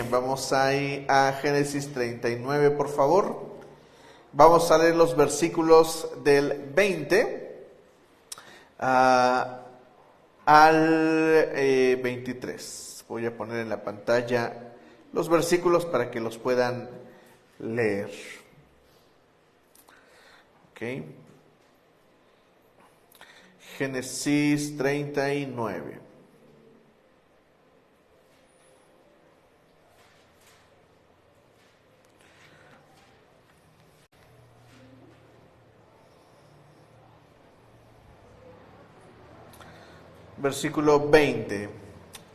Bien, vamos ahí a Génesis 39, por favor. Vamos a leer los versículos del 20 al 23. Voy a poner en la pantalla los versículos para que los puedan leer. Ok. Génesis 39. Versículo 20.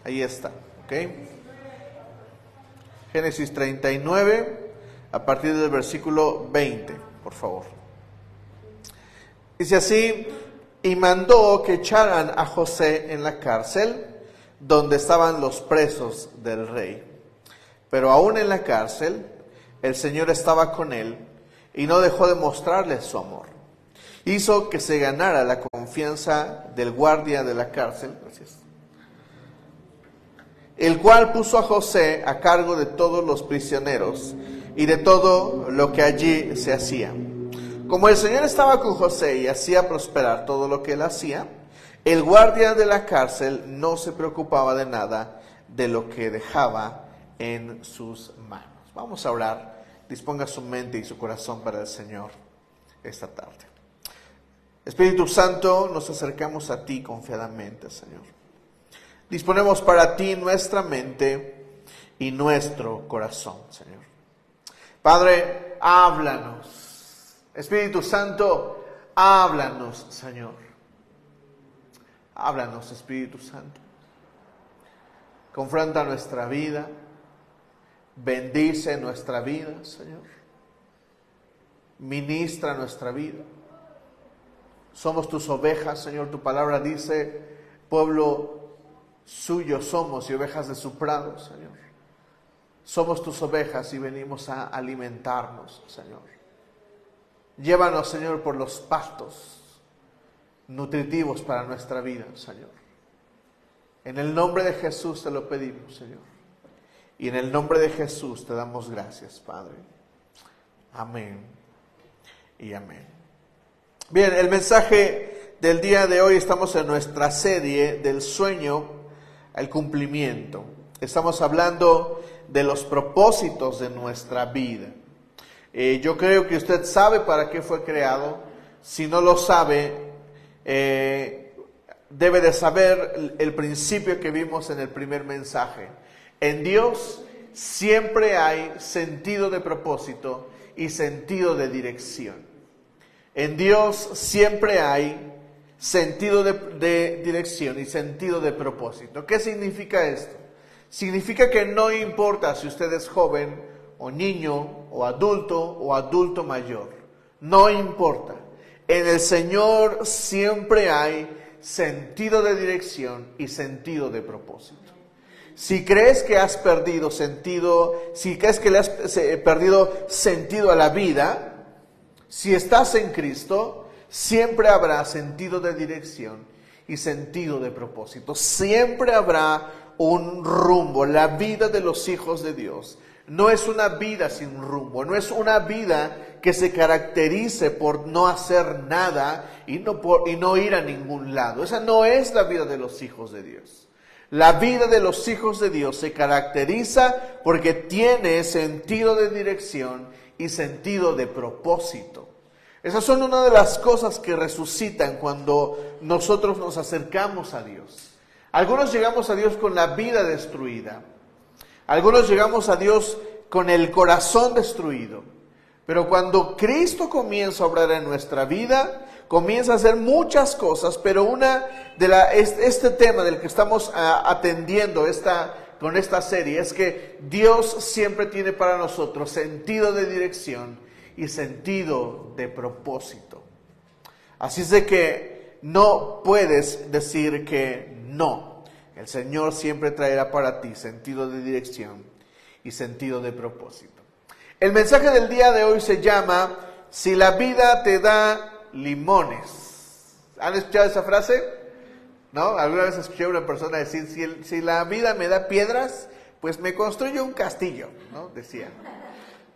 Ahí está. ¿Ok? Génesis 39, a partir del versículo 20, por favor. Dice así: y mandó que echaran a José en la cárcel, donde estaban los presos del rey. Pero aún en la cárcel, el Señor estaba con él, y no dejó de mostrarle su amor. Hizo que se ganara la confianza del guardia de la cárcel, el cual puso a José a cargo de todos los prisioneros y de todo lo que allí se hacía. Como el Señor estaba con José y hacía prosperar todo lo que él hacía, el guardia de la cárcel no se preocupaba de nada de lo que dejaba en sus manos. Vamos a orar. Disponga su mente y su corazón para el Señor esta tarde. Espíritu Santo, nos acercamos a ti confiadamente, Señor. Disponemos para ti nuestra mente y nuestro corazón, Señor. Padre, háblanos. Espíritu Santo, háblanos, Señor. Háblanos, Espíritu Santo. Confronta nuestra vida. Bendice nuestra vida, Señor. Ministra nuestra vida. Somos tus ovejas, Señor. Tu palabra dice, pueblo suyo somos y ovejas de su prado, Señor. Somos tus ovejas y venimos a alimentarnos, Señor. Llévanos, Señor, por los pastos nutritivos para nuestra vida, Señor. En el nombre de Jesús te lo pedimos, Señor. Y en el nombre de Jesús te damos gracias, Padre. Amén y amén. Bien, el mensaje del día de hoy, estamos en nuestra serie del sueño al cumplimiento. Estamos hablando de los propósitos de nuestra vida. Yo creo que usted sabe para qué fue creado. Si no lo sabe, debe de saber el principio que vimos en el primer mensaje. En Dios siempre hay sentido de propósito y sentido de dirección. En Dios siempre hay sentido de dirección y sentido de propósito. ¿Qué significa esto? Significa que no importa si usted es joven o niño o adulto mayor. No importa. En el Señor siempre hay sentido de dirección y sentido de propósito. Si crees que has perdido sentido, si crees que le has perdido sentido a la vida, si estás en Cristo, siempre habrá sentido de dirección y sentido de propósito. Siempre habrá un rumbo. La vida de los hijos de Dios no es una vida sin rumbo, no es una vida que se caracterice por no hacer nada y no ir a ningún lado. Esa no es la vida de los hijos de Dios. La vida de los hijos de Dios se caracteriza porque tiene sentido de dirección y sentido de propósito. Esas son una de las cosas que resucitan cuando nosotros nos acercamos a Dios. Algunos llegamos a Dios con la vida destruida. Algunos llegamos a Dios con el corazón destruido. Pero cuando Cristo comienza a obrar en nuestra vida, comienza a hacer muchas cosas, pero este tema del que estamos atendiendo con esta serie es que Dios siempre tiene para nosotros sentido de dirección y sentido de propósito. Así es de que no puedes decir que no. El Señor siempre traerá para ti sentido de dirección y sentido de propósito. El mensaje del día de hoy se llama: si la vida te da limones. ¿Han escuchado esa frase? ¿No? Alguna vez escuché a una persona decir: si la vida me da piedras, pues me construyo un castillo, ¿no? Decía,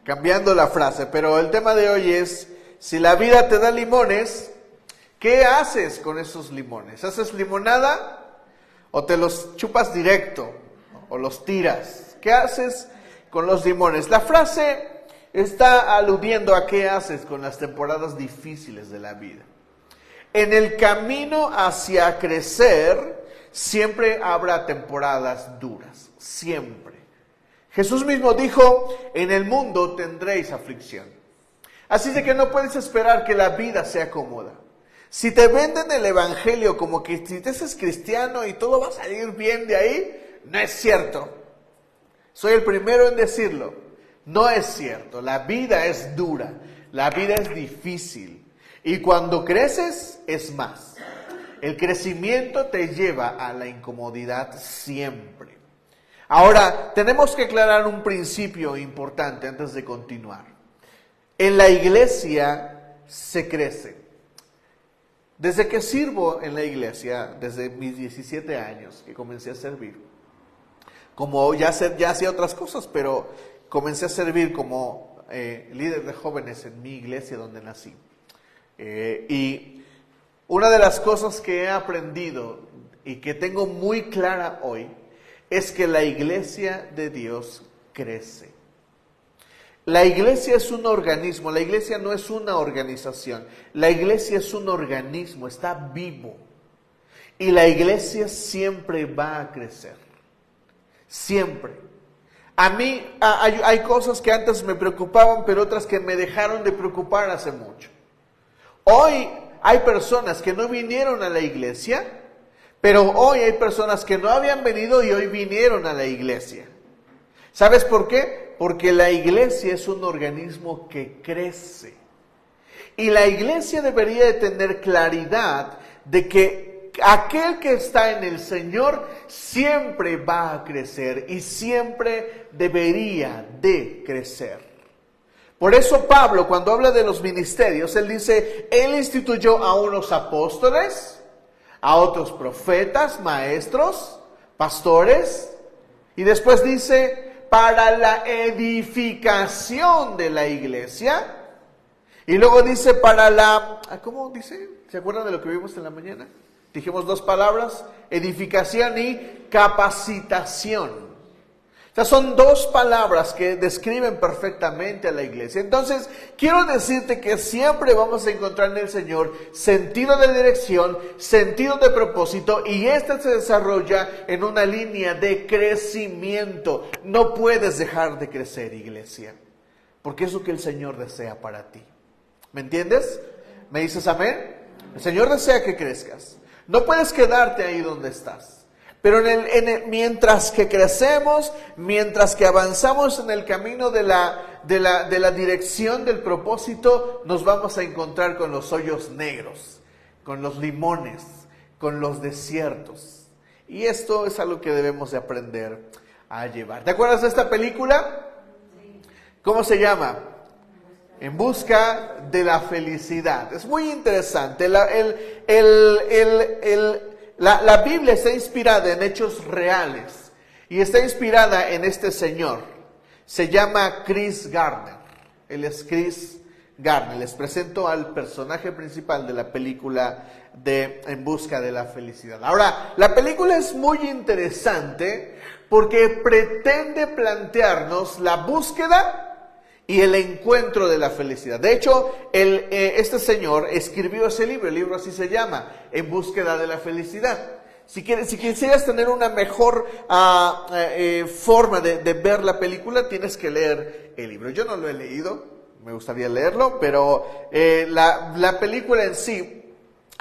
cambiando la frase. Pero el tema de hoy es, si la vida te da limones, ¿qué haces con esos limones? ¿Haces limonada o te los chupas directo, ¿no? O los tiras? ¿Qué haces con los limones? La frase está aludiendo a qué haces con las temporadas difíciles de la vida. En el camino hacia crecer, siempre habrá temporadas duras, siempre. Jesús mismo dijo, en el mundo tendréis aflicción. Así de que no puedes esperar que la vida sea cómoda. Si te venden el evangelio como que si te haces cristiano y todo va a salir bien de ahí, no es cierto. Soy el primero en decirlo. No es cierto. La vida es dura. La vida es difícil. Y cuando creces, es más. El crecimiento te lleva a la incomodidad siempre. Ahora, tenemos que aclarar un principio importante antes de continuar. En la iglesia se crece. Desde que sirvo en la iglesia, desde mis 17 años que comencé a servir, como ya hacía otras cosas, pero comencé a servir como líder de jóvenes en mi iglesia donde nací. Y una de las cosas que he aprendido y que tengo muy clara hoy es que la iglesia de Dios crece. La iglesia es un organismo, la iglesia no es una organización, la iglesia es un organismo, está vivo. Y la iglesia siempre va a crecer, siempre. A mí hay cosas que antes me preocupaban, pero otras que me dejaron de preocupar hace mucho. Hoy hay personas que no vinieron a la iglesia, pero hoy hay personas que no habían venido y hoy vinieron a la iglesia. ¿Sabes por qué? Porque la iglesia es un organismo que crece. Y la iglesia debería de tener claridad de que aquel que está en el Señor siempre va a crecer y siempre debería de crecer. Por eso Pablo, cuando habla de los ministerios, él dice, él instituyó a unos apóstoles, a otros profetas, maestros, pastores, y después dice, para la edificación de la iglesia, y luego dice para la, ¿cómo dice? ¿Se acuerdan de lo que vimos en la mañana? Dijimos dos palabras, edificación y capacitación. O sea, son dos palabras que describen perfectamente a la iglesia. Entonces, quiero decirte que siempre vamos a encontrar en el Señor sentido de dirección, sentido de propósito, y este se desarrolla en una línea de crecimiento. No puedes dejar de crecer, iglesia, porque es lo que el Señor desea para ti. ¿Me entiendes? ¿Me dices amén? El Señor desea que crezcas. No puedes quedarte ahí donde estás. Pero mientras que crecemos, mientras que avanzamos en el camino de la dirección del propósito, nos vamos a encontrar con los hoyos negros, con los limones, con los desiertos. Y esto es algo que debemos de aprender a llevar. ¿Te acuerdas de esta película? ¿Cómo se llama? En busca de la felicidad. Es muy interesante. La Biblia está inspirada en hechos reales y está inspirada en este señor. Se llama Chris Gardner. Él es Chris Gardner. Les presento al personaje principal de la película de En busca de la felicidad. Ahora, la película es muy interesante porque pretende plantearnos la búsqueda y el encuentro de la felicidad. De hecho, este señor escribió ese libro, el libro así se llama, En búsqueda de la felicidad. Si quisieras tener una mejor forma de ver la película, tienes que leer el libro. Yo no lo he leído, me gustaría leerlo, pero la película en sí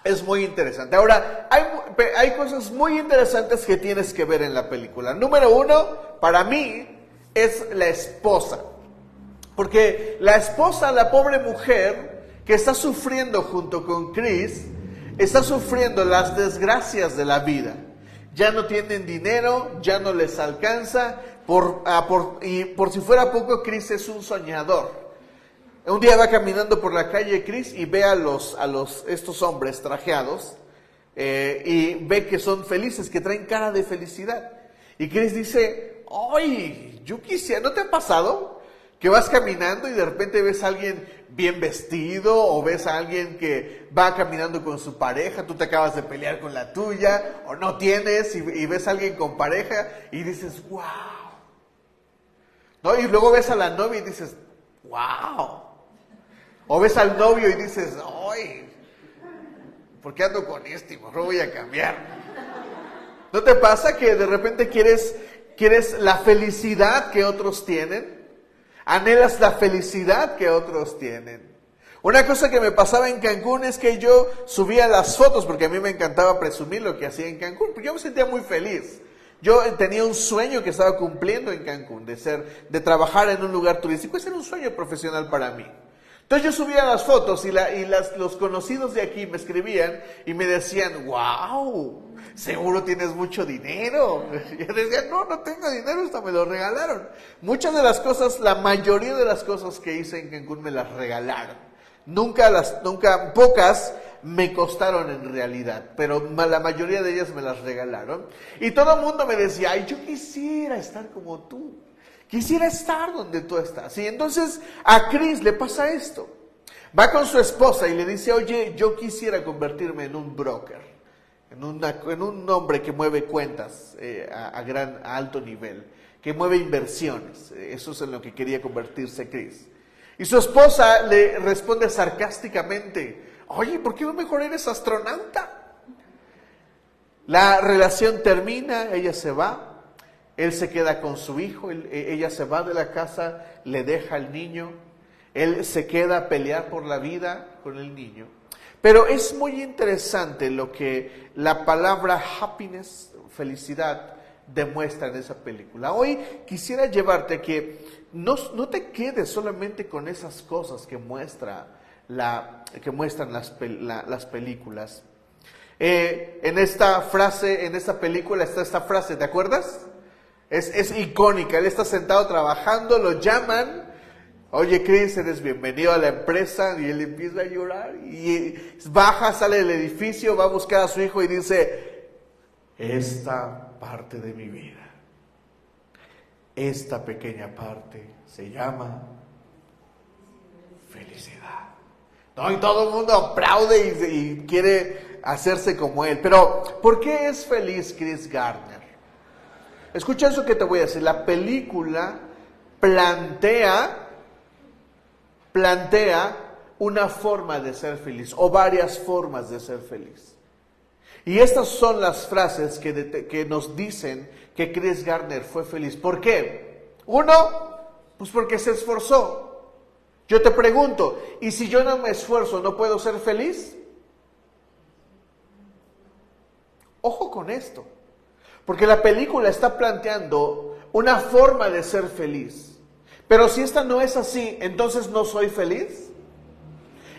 es muy interesante. Ahora, hay cosas muy interesantes que tienes que ver en la película. Número uno, para mí, es la esposa. Porque la esposa, la pobre mujer que está sufriendo junto con Chris, está sufriendo las desgracias de la vida. Ya no tienen dinero, ya no les alcanza, y por si fuera poco, Chris es un soñador. Un día va caminando por la calle Chris y ve a estos hombres trajeados y ve que son felices, que traen cara de felicidad. Y Chris dice, ¡ay! Yo quisiera, ¿no te ha pasado? Que vas caminando y de repente ves a alguien bien vestido o ves a alguien que va caminando con su pareja, tú te acabas de pelear con la tuya o no tienes y ves a alguien con pareja y dices, ¡wow! ¿No? Y luego ves a la novia y dices, ¡wow! O ves al novio y dices, ¡ay! ¿Por qué ando con este? Mejor voy a cambiar. ¿No te pasa que de repente quieres la felicidad que otros tienen? Anhelas la felicidad que otros tienen. Una cosa que me pasaba en Cancún es que yo subía las fotos, porque a mí me encantaba presumir lo que hacía en Cancún, porque yo me sentía muy feliz. Yo tenía un sueño que estaba cumpliendo en Cancún, de trabajar en un lugar turístico. Ese era un sueño profesional para mí. Entonces yo subía las fotos y los conocidos de aquí me escribían y me decían, wow, seguro tienes mucho dinero. Y yo decía, no tengo dinero, hasta me lo regalaron. Muchas de las cosas, la mayoría de las cosas que hice en Cancún me las regalaron. Pocas me costaron en realidad, pero la mayoría de ellas me las regalaron. Y todo el mundo me decía, ay, yo quisiera estar como tú. Quisiera estar donde tú estás. Y entonces a Chris le pasa esto. Va con su esposa y le dice, oye, yo quisiera convertirme en un broker, en un hombre que mueve cuentas a alto nivel, que mueve inversiones. Eso es en lo que quería convertirse Chris. Y su esposa le responde sarcásticamente, oye, ¿por qué no mejor eres astronauta? La relación termina, ella se va. Él se queda con su hijo, ella se va de la casa, le deja al niño, él se queda a pelear por la vida con el niño. Pero es muy interesante lo que la palabra happiness, felicidad, demuestra en esa película. Hoy quisiera llevarte a que no te quedes solamente con esas cosas que muestran las películas. En esta película está esta frase, ¿te acuerdas? Es icónica. Él está sentado trabajando, lo llaman, oye Chris, eres bienvenido a la empresa, y él empieza a llorar y baja, sale del edificio, va a buscar a su hijo y dice, esta parte de mi vida, esta pequeña parte se llama felicidad. ¿No? Y todo el mundo aplaude y quiere hacerse como él. Pero ¿por qué es feliz Chris Gardner? Escucha eso que te voy a decir. La película plantea una forma de ser feliz, o varias formas de ser feliz. Y estas son las frases que nos dicen que Chris Gardner fue feliz. ¿Por qué? Uno, pues porque se esforzó. Yo te pregunto, ¿y si yo no me esfuerzo, no puedo ser feliz? Ojo con esto. Porque la película está planteando una forma de ser feliz. Pero si esta no es así, entonces no soy feliz.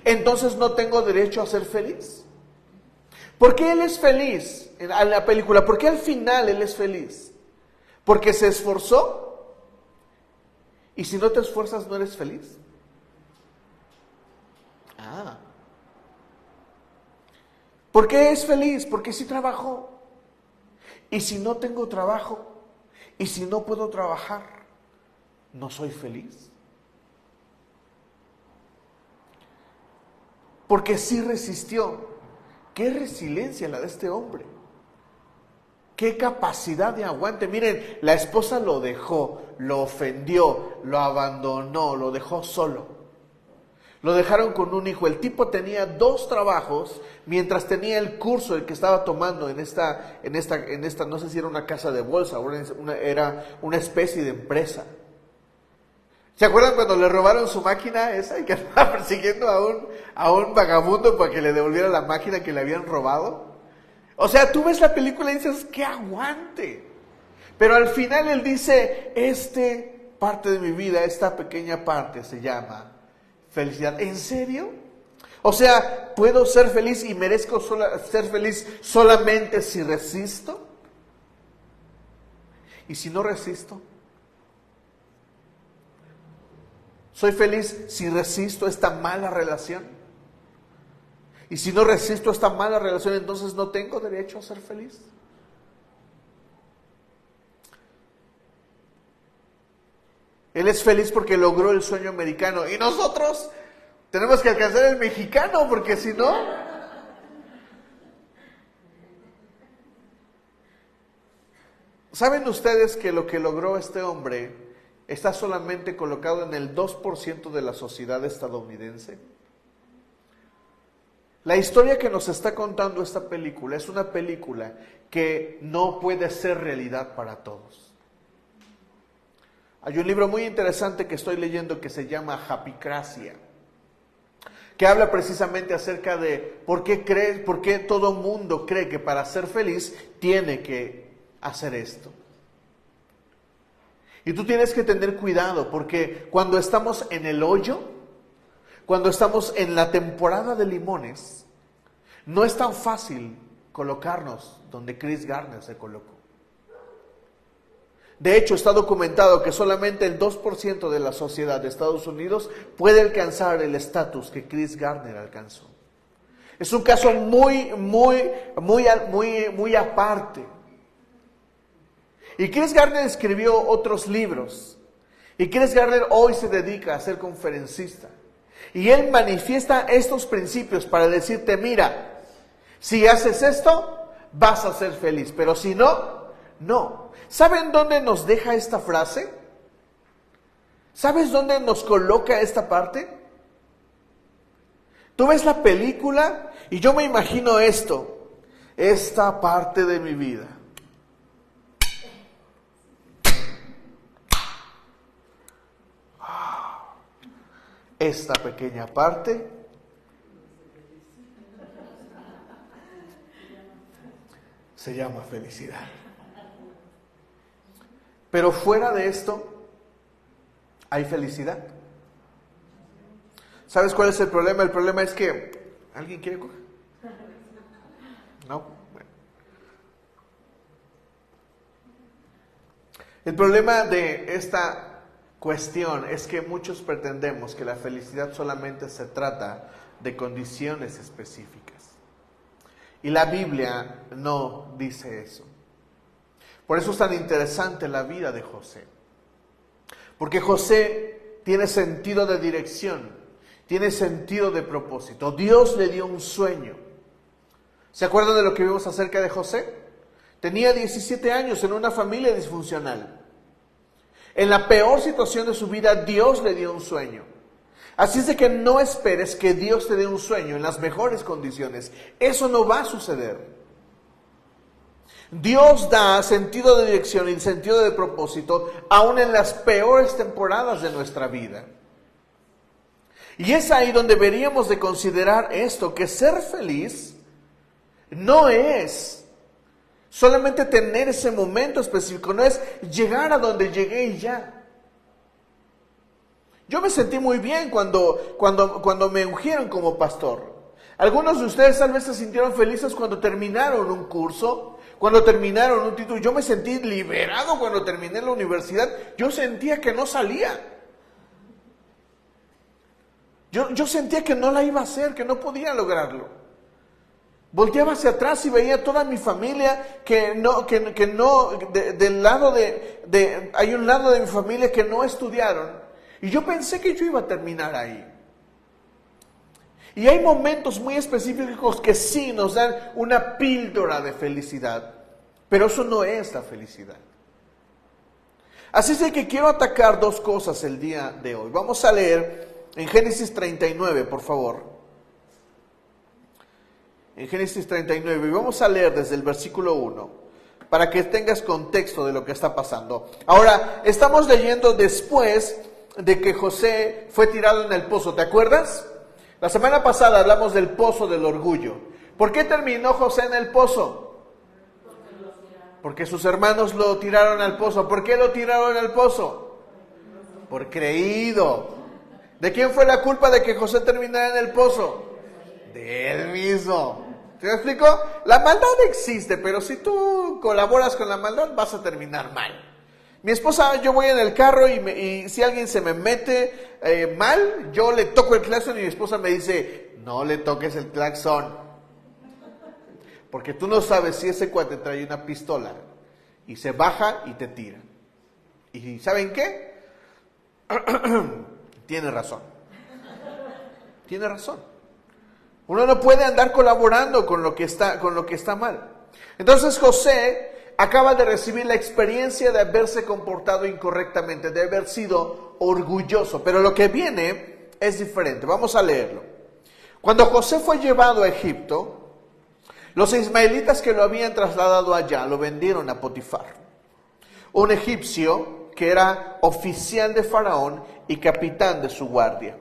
Entonces no tengo derecho a ser feliz. ¿Por qué él es feliz en la película? ¿Por qué al final él es feliz? ¿Porque se esforzó? ¿Y si no te esfuerzas no eres feliz? ¿Por qué es feliz? Porque sí trabajó. Y si no tengo trabajo, y si no puedo trabajar, ¿no soy feliz? Porque sí resistió. Qué resiliencia la de este hombre. Qué capacidad de aguante. Miren, la esposa lo dejó, lo ofendió, lo abandonó, lo dejó solo. Lo dejaron con un hijo. El tipo tenía 2 trabajos mientras tenía el curso el que estaba tomando en esta, no sé si era una casa de bolsa, era una especie de empresa. ¿Se acuerdan cuando le robaron su máquina esa y que andaba persiguiendo a un vagabundo para que le devolviera la máquina que le habían robado? O sea, tú ves la película y dices, ¡qué aguante! Pero al final él dice, parte de mi vida, esta pequeña parte se llama felicidad. ¿En serio? O sea, ¿puedo ser feliz y merezco ser feliz solamente si resisto? ¿Y si no resisto? ¿Soy feliz si resisto esta mala relación? Y si no resisto esta mala relación, entonces no tengo derecho a ser feliz. Él es feliz porque logró el sueño americano. Y nosotros tenemos que alcanzar el mexicano, porque si no... ¿Saben ustedes que lo que logró este hombre está solamente colocado en el 2% de la sociedad estadounidense? La historia que nos está contando esta película es una película que no puede ser realidad para todos. Hay un libro muy interesante que estoy leyendo que se llama Happycracia, que habla precisamente acerca de por qué todo mundo cree que para ser feliz tiene que hacer esto. Y tú tienes que tener cuidado, porque cuando estamos en el hoyo, cuando estamos en la temporada de limones, no es tan fácil colocarnos donde Chris Gardner se colocó. De hecho, está documentado que solamente el 2% de la sociedad de Estados Unidos puede alcanzar el estatus que Chris Gardner alcanzó. Es un caso muy aparte. Y Chris Gardner escribió otros libros. Y Chris Gardner hoy se dedica a ser conferencista. Y él manifiesta estos principios para decirte, mira, si haces esto, vas a ser feliz. Pero si no, no. ¿Saben dónde nos deja esta frase? ¿Sabes dónde nos coloca esta parte? Tú ves la película y yo me imagino esta parte de mi vida. Esta pequeña parte se llama felicidad. Pero fuera de esto, ¿hay felicidad? ¿Sabes cuál es el problema? El problema es que... ¿Alguien quiere coger? ¿No? Bueno. El problema de esta cuestión es que muchos pretendemos que la felicidad solamente se trata de condiciones específicas. Y la Biblia no dice eso. Por eso es tan interesante la vida de José. Porque José tiene sentido de dirección, tiene sentido de propósito. Dios le dio un sueño. ¿Se acuerdan de lo que vimos acerca de José? Tenía 17 años en una familia disfuncional. En la peor situación de su vida, Dios le dio un sueño. Así es de que no esperes que Dios te dé un sueño en las mejores condiciones. Eso no va a suceder. Dios da sentido de dirección y sentido de propósito aún en las peores temporadas de nuestra vida. Y es ahí donde deberíamos de considerar esto, que ser feliz no es solamente tener ese momento específico, no es llegar a donde llegué y ya. Yo me sentí muy bien cuando me ungieron como pastor. Algunos de ustedes tal vez se sintieron felices cuando terminaron un curso, cuando terminaron un título. Yo me sentí liberado cuando terminé la universidad. Yo sentía que no salía. Yo sentía que no la iba a hacer, que no podía lograrlo. Volteaba hacia atrás y veía toda mi familia del lado hay un lado de mi familia que no estudiaron. Y yo pensé que yo iba a terminar ahí. Y hay momentos muy específicos que sí nos dan una píldora de felicidad, pero eso no es la felicidad. Así es de que quiero atacar dos cosas el día de hoy. Vamos a leer en Génesis 39, por favor. En Génesis 39, y vamos a leer desde el versículo 1, para que tengas contexto de lo que está pasando. Ahora, estamos leyendo después de que José fue tirado en el pozo, ¿te acuerdas? La semana pasada hablamos del pozo del orgullo. ¿Por qué terminó José en el pozo? Porque sus hermanos lo tiraron al pozo. ¿Por qué lo tiraron al pozo? Por creído. ¿De quién fue la culpa de que José terminara en el pozo? De él mismo. ¿Te lo explico? La maldad existe, pero si tú colaboras con la maldad vas a terminar mal. Mi esposa, yo voy en el carro y si alguien se me mete mal, yo le toco el claxon y mi esposa me dice, no le toques el claxon. Porque tú no sabes si ese cuate trae una pistola y se baja y te tira. ¿Y saben qué? Tiene razón. Tiene razón. Uno no puede andar colaborando con lo que está mal. Entonces José acaba de recibir la experiencia de haberse comportado incorrectamente, de haber sido orgulloso. Pero lo que viene es diferente. Vamos a leerlo. Cuando José fue llevado a Egipto, los ismaelitas que lo habían trasladado allá lo vendieron a Potifar, un egipcio que era oficial de Faraón y capitán de su guardia.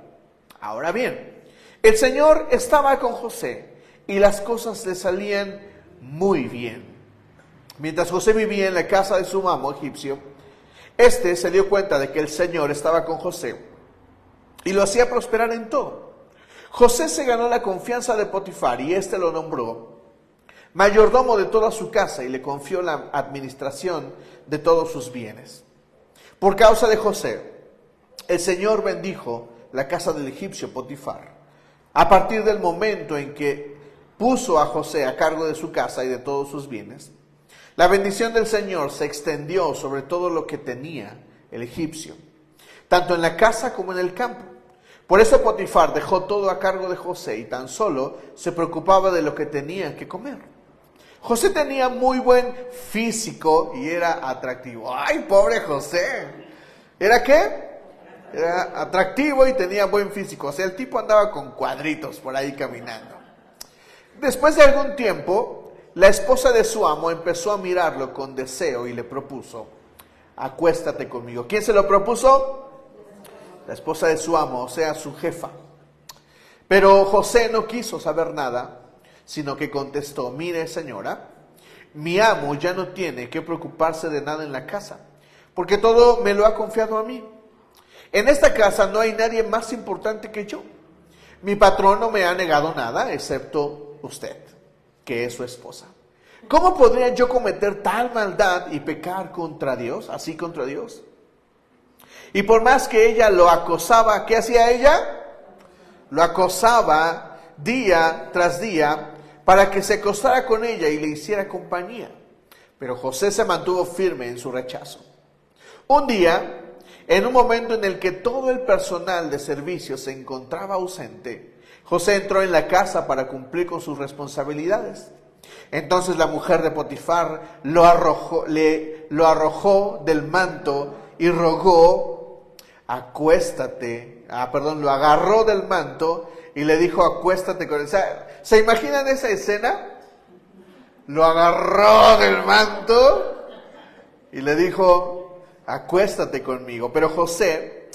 Ahora bien, el Señor estaba con José y las cosas le salían muy bien. Mientras José vivía en la casa de su amo egipcio, este se dio cuenta de que el Señor estaba con José y lo hacía prosperar en todo. José se ganó la confianza de Potifar y este lo nombró mayordomo de toda su casa y le confió la administración de todos sus bienes. Por causa de José, el Señor bendijo la casa del egipcio Potifar. A partir del momento en que puso a José a cargo de su casa y de todos sus bienes, la bendición del Señor se extendió sobre todo lo que tenía el egipcio, tanto en la casa como en el campo. Por eso Potifar dejó todo a cargo de José y tan solo se preocupaba de lo que tenía que comer. José tenía muy buen físico y era atractivo. ¡Ay, pobre José! ¿Era qué? Era atractivo y tenía buen físico. O sea, el tipo andaba con cuadritos por ahí caminando. Después de algún tiempo, la esposa de su amo empezó a mirarlo con deseo y le propuso: acuéstate conmigo. ¿Quién se lo propuso? La esposa de su amo, o sea, su jefa. Pero José no quiso saber nada, sino que contestó: mire, señora, mi amo ya no tiene que preocuparse de nada en la casa, porque todo me lo ha confiado a mí. En esta casa no hay nadie más importante que yo. Mi patrón no me ha negado nada, excepto usted, que es su esposa. ¿Cómo podría yo cometer tal maldad y pecar contra Dios, así contra Dios? Y por más que ella lo acosaba, ¿qué hacía ella? Lo acosaba día tras día para que se acostara con ella y le hiciera compañía. Pero José se mantuvo firme en su rechazo. Un día, en un momento en el que todo el personal de servicio se encontraba ausente, José entró en la casa para cumplir con sus responsabilidades. Entonces la mujer de Potifar lo arrojó del manto y rogó: acuéstate. Lo agarró del manto y le dijo: acuéstate con él. ¿Se imaginan esa escena? Lo agarró del manto y le dijo: acuéstate conmigo. Pero José,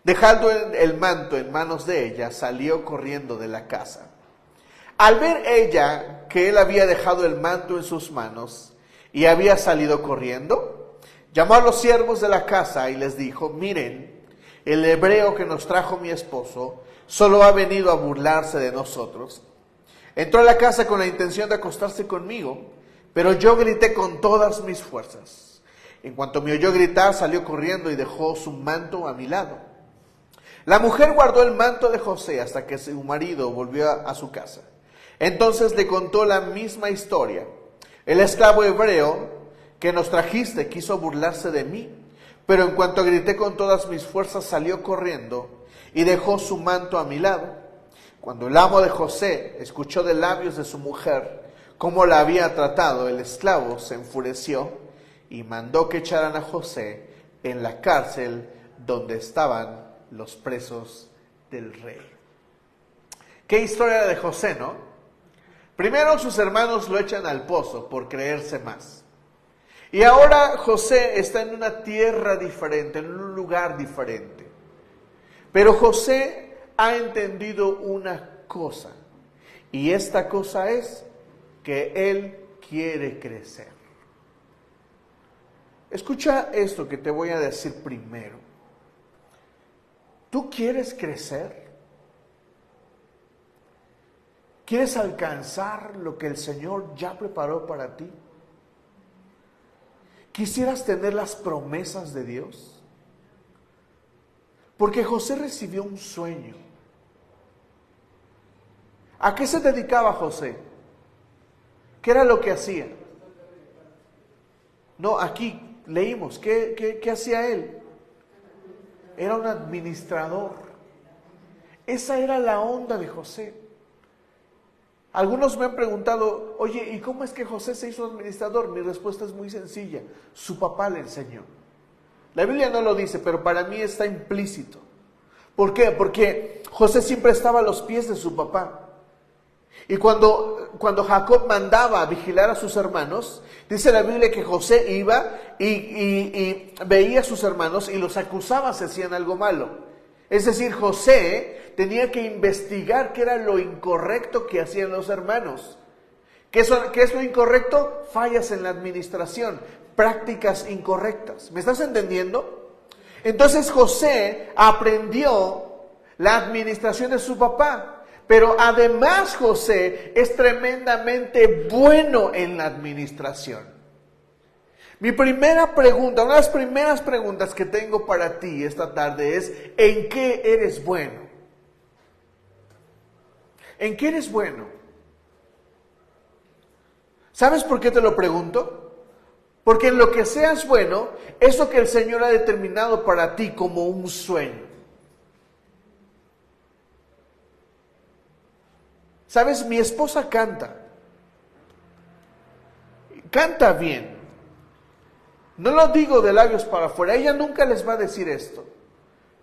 dejando el manto en manos de ella, salió corriendo de la casa. Al ver ella que él había dejado el manto en sus manos y había salido corriendo, llamó a los siervos de la casa y les dijo: miren, el hebreo que nos trajo mi esposo solo ha venido a burlarse de nosotros. Entró a la casa con la intención de acostarse conmigo, pero yo grité con todas mis fuerzas. En cuanto me oyó gritar, salió corriendo y dejó su manto a mi lado. La mujer guardó el manto de José hasta que su marido volvió a su casa. Entonces le contó la misma historia. El esclavo hebreo que nos trajiste quiso burlarse de mí, pero en cuanto grité con todas mis fuerzas, salió corriendo y dejó su manto a mi lado. Cuando el amo de José escuchó de labios de su mujer cómo la había tratado, el esclavo se enfureció y mandó que echaran a José en la cárcel donde estaban los presos del rey. Qué historia de José, ¿no? Primero sus hermanos lo echan al pozo por creerse más. Y ahora José está en una tierra diferente, en un lugar diferente. Pero José ha entendido una cosa, y esta cosa es que él quiere crecer. Escucha esto que te voy a decir primero. ¿Tú quieres crecer? ¿Quieres alcanzar lo que el Señor ya preparó para ti? ¿Quisieras tener las promesas de Dios? Porque José recibió un sueño. ¿A qué se dedicaba José? ¿Qué era lo que hacía? No, aquí leímos. ¿Qué hacía él? era un administrador. Esa era la onda de José. Algunos me han preguntado, oye, ¿y cómo es que José se hizo administrador? Mi respuesta es muy sencilla, su papá le enseñó. La Biblia no lo dice, pero para mí está implícito. ¿Por qué? Porque José siempre estaba a los pies de su papá. Y cuando Jacob mandaba a vigilar a sus hermanos, dice la Biblia que José iba y veía a sus hermanos y los acusaba si hacían algo malo. Es decir, José tenía que investigar qué era lo incorrecto que hacían los hermanos. ¿Qué es lo incorrecto? Fallas en la administración, prácticas incorrectas. ¿Me estás entendiendo? Entonces José aprendió la administración de su papá. Pero además José es tremendamente bueno en la administración. Mi primera pregunta, una de las primeras preguntas que tengo para ti esta tarde es, ¿en qué eres bueno? ¿En qué eres bueno? ¿Sabes por qué te lo pregunto? Porque en lo que seas bueno, es lo que el Señor ha determinado para ti como un sueño. ¿Sabes? Mi esposa canta bien. No lo digo de labios para afuera, ella nunca les va a decir esto,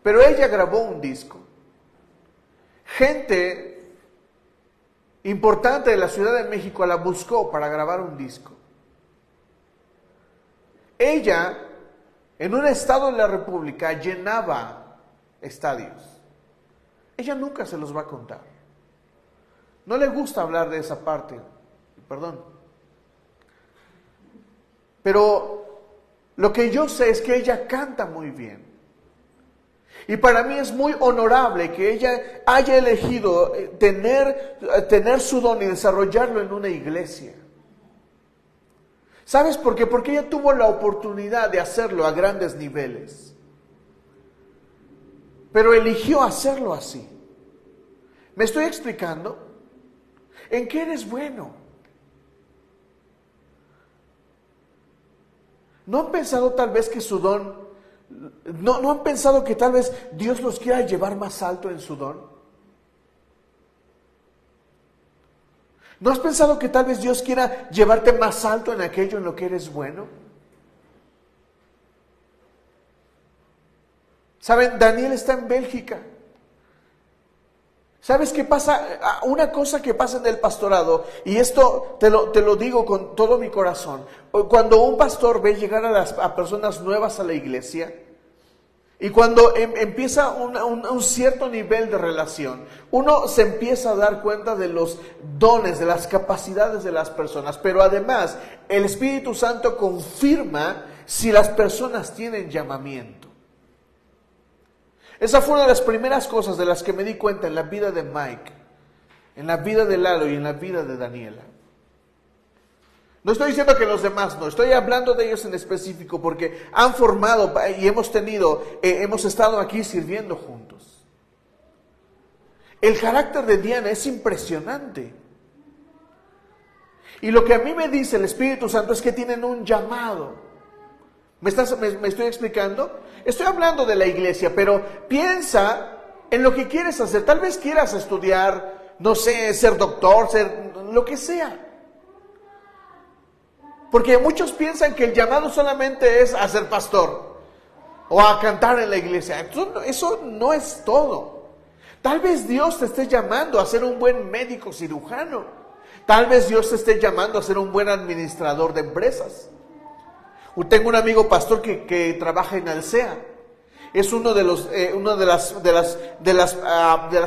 pero ella grabó un disco. Gente importante de la Ciudad de México la buscó para grabar un disco. Ella, en un estado de la República, llenaba estadios. Ella nunca se los va a contar. No le gusta hablar de esa parte, perdón. Pero lo que yo sé es que ella canta muy bien. Y para mí es muy honorable que ella haya elegido tener su don y desarrollarlo en una iglesia. ¿Sabes por qué? Porque ella tuvo la oportunidad de hacerlo a grandes niveles. Pero eligió hacerlo así. ¿Me estoy explicando? ¿En qué eres bueno? ¿No han pensado tal vez que su don, no han pensado que tal vez Dios los quiera llevar más alto en su don? ¿No has pensado que tal vez Dios quiera llevarte más alto en aquello en lo que eres bueno? ¿Saben? Daniel está en Bélgica. ¿Sabes qué pasa? Una cosa que pasa en el pastorado, y esto te lo digo con todo mi corazón, cuando un pastor ve llegar a personas nuevas a la iglesia, y cuando empieza un cierto nivel de relación, uno se empieza a dar cuenta de los dones, de las capacidades de las personas, pero además el Espíritu Santo confirma si las personas tienen llamamiento. Esa fue una de las primeras cosas de las que me di cuenta en la vida de Mike, en la vida de Lalo y en la vida de Daniela. No estoy diciendo que los demás no, estoy hablando de ellos en específico porque han formado y hemos estado aquí sirviendo juntos. El carácter de Diana es impresionante. Y lo que a mí me dice el Espíritu Santo es que tienen un llamado. ¿Me estoy explicando? Estoy hablando de la iglesia, pero piensa en lo que quieres hacer. Tal vez quieras estudiar, no sé, ser doctor, ser lo que sea. Porque muchos piensan que el llamado solamente es a ser pastor o a cantar en la iglesia. Eso no es todo. Tal vez Dios te esté llamando a ser un buen médico cirujano. Tal vez Dios te esté llamando a ser un buen administrador de empresas. Tengo un amigo pastor que trabaja en Alsea. Es una de las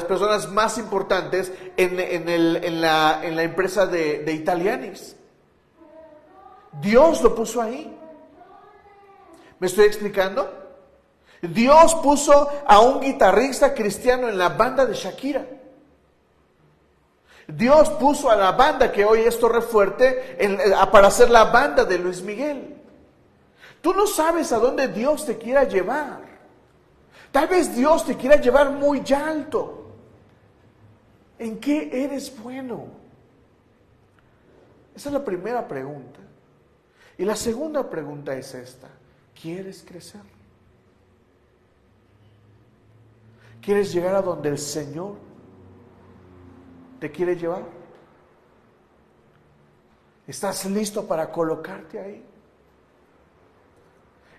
personas más importantes en la empresa de Italianis. Dios lo puso ahí. ¿Me estoy explicando? Dios puso a un guitarrista cristiano en la banda de Shakira. Dios puso a la banda que hoy es Torrefuerte para hacer la banda de Luis Miguel. Tú no sabes a dónde Dios te quiera llevar. Tal vez Dios te quiera llevar muy alto. ¿En qué eres bueno? Esa es la primera pregunta. Y la segunda pregunta es esta: ¿quieres crecer? ¿Quieres llegar a donde el Señor te quiere llevar? ¿Estás listo para colocarte ahí?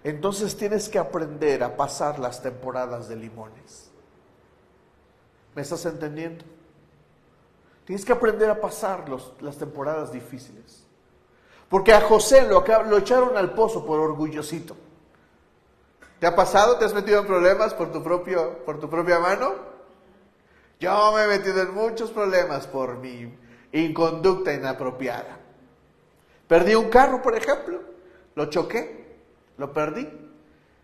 Entonces tienes que aprender a pasar las temporadas de limones. ¿Me estás entendiendo? Tienes que aprender a pasar las temporadas difíciles. Porque a José lo echaron al pozo por orgullosito. ¿Te ha pasado? ¿Te has metido en problemas por tu propia mano? Yo me he metido en muchos problemas por mi inconducta inapropiada. Perdí un carro, por ejemplo. Lo choqué, lo perdí.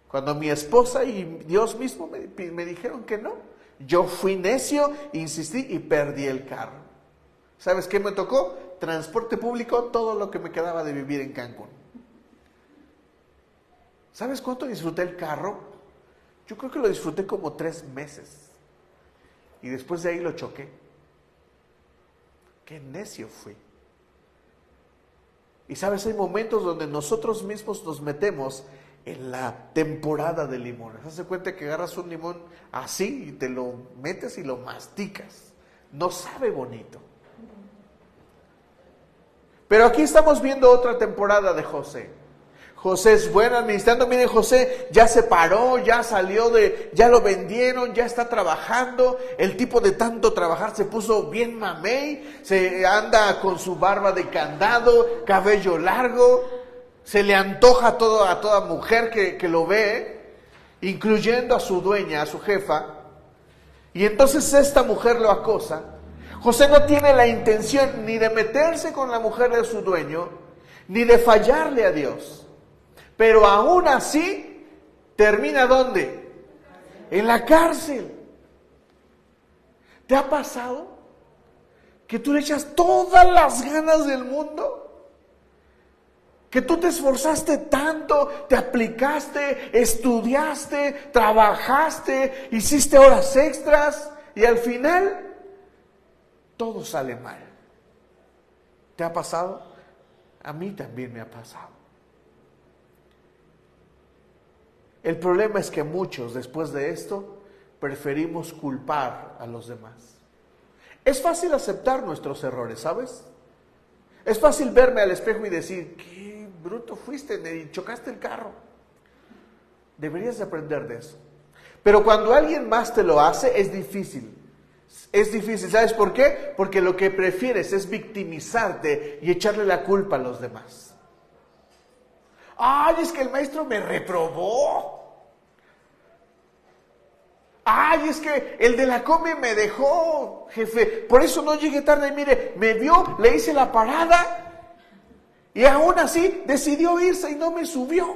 Cuando mi esposa y Dios mismo me dijeron que no, yo fui necio, insistí y perdí el carro. ¿Sabes qué me tocó? Transporte público, todo lo que me quedaba de vivir en Cancún. ¿Sabes cuánto disfruté el carro? Yo creo que lo disfruté como 3 meses. Y después de ahí lo choqué. Qué necio fui. Y sabes, hay momentos donde nosotros mismos nos metemos en la temporada de limones. Haz de cuenta que agarras un limón así y te lo metes y lo masticas. No sabe bonito. Pero aquí estamos viendo otra temporada de José. José es bueno administrando. Miren, José ya se paró, ya salió ya lo vendieron, ya está trabajando. El tipo de tanto trabajar se puso bien mamey, se anda con su barba de candado, cabello largo. Se le antoja a toda mujer que lo ve, incluyendo a su dueña, a su jefa. Y entonces esta mujer lo acosa. José no tiene la intención ni de meterse con la mujer de su dueño, ni de fallarle a Dios. Pero aún así, ¿termina dónde? En la cárcel. ¿Te ha pasado que tú le echas todas las ganas del mundo? Que tú te esforzaste tanto, te aplicaste, estudiaste, trabajaste, hiciste horas extras y al final todo sale mal. ¿Te ha pasado? A mí también me ha pasado. El problema es que muchos, después de esto, preferimos culpar a los demás. Es fácil aceptar nuestros errores, ¿sabes? Es fácil verme al espejo y decir, qué bruto fuiste, me chocaste el carro. Deberías de aprender de eso. Pero cuando alguien más te lo hace, es difícil. Es difícil, ¿sabes por qué? Porque lo que prefieres es victimizarte y echarle la culpa a los demás. Ay, es que el maestro me reprobó. Ay, es que el de la come me dejó, jefe. Por eso no llegué tarde. Mire, me vio, le hice la parada y aún así decidió irse y no me subió.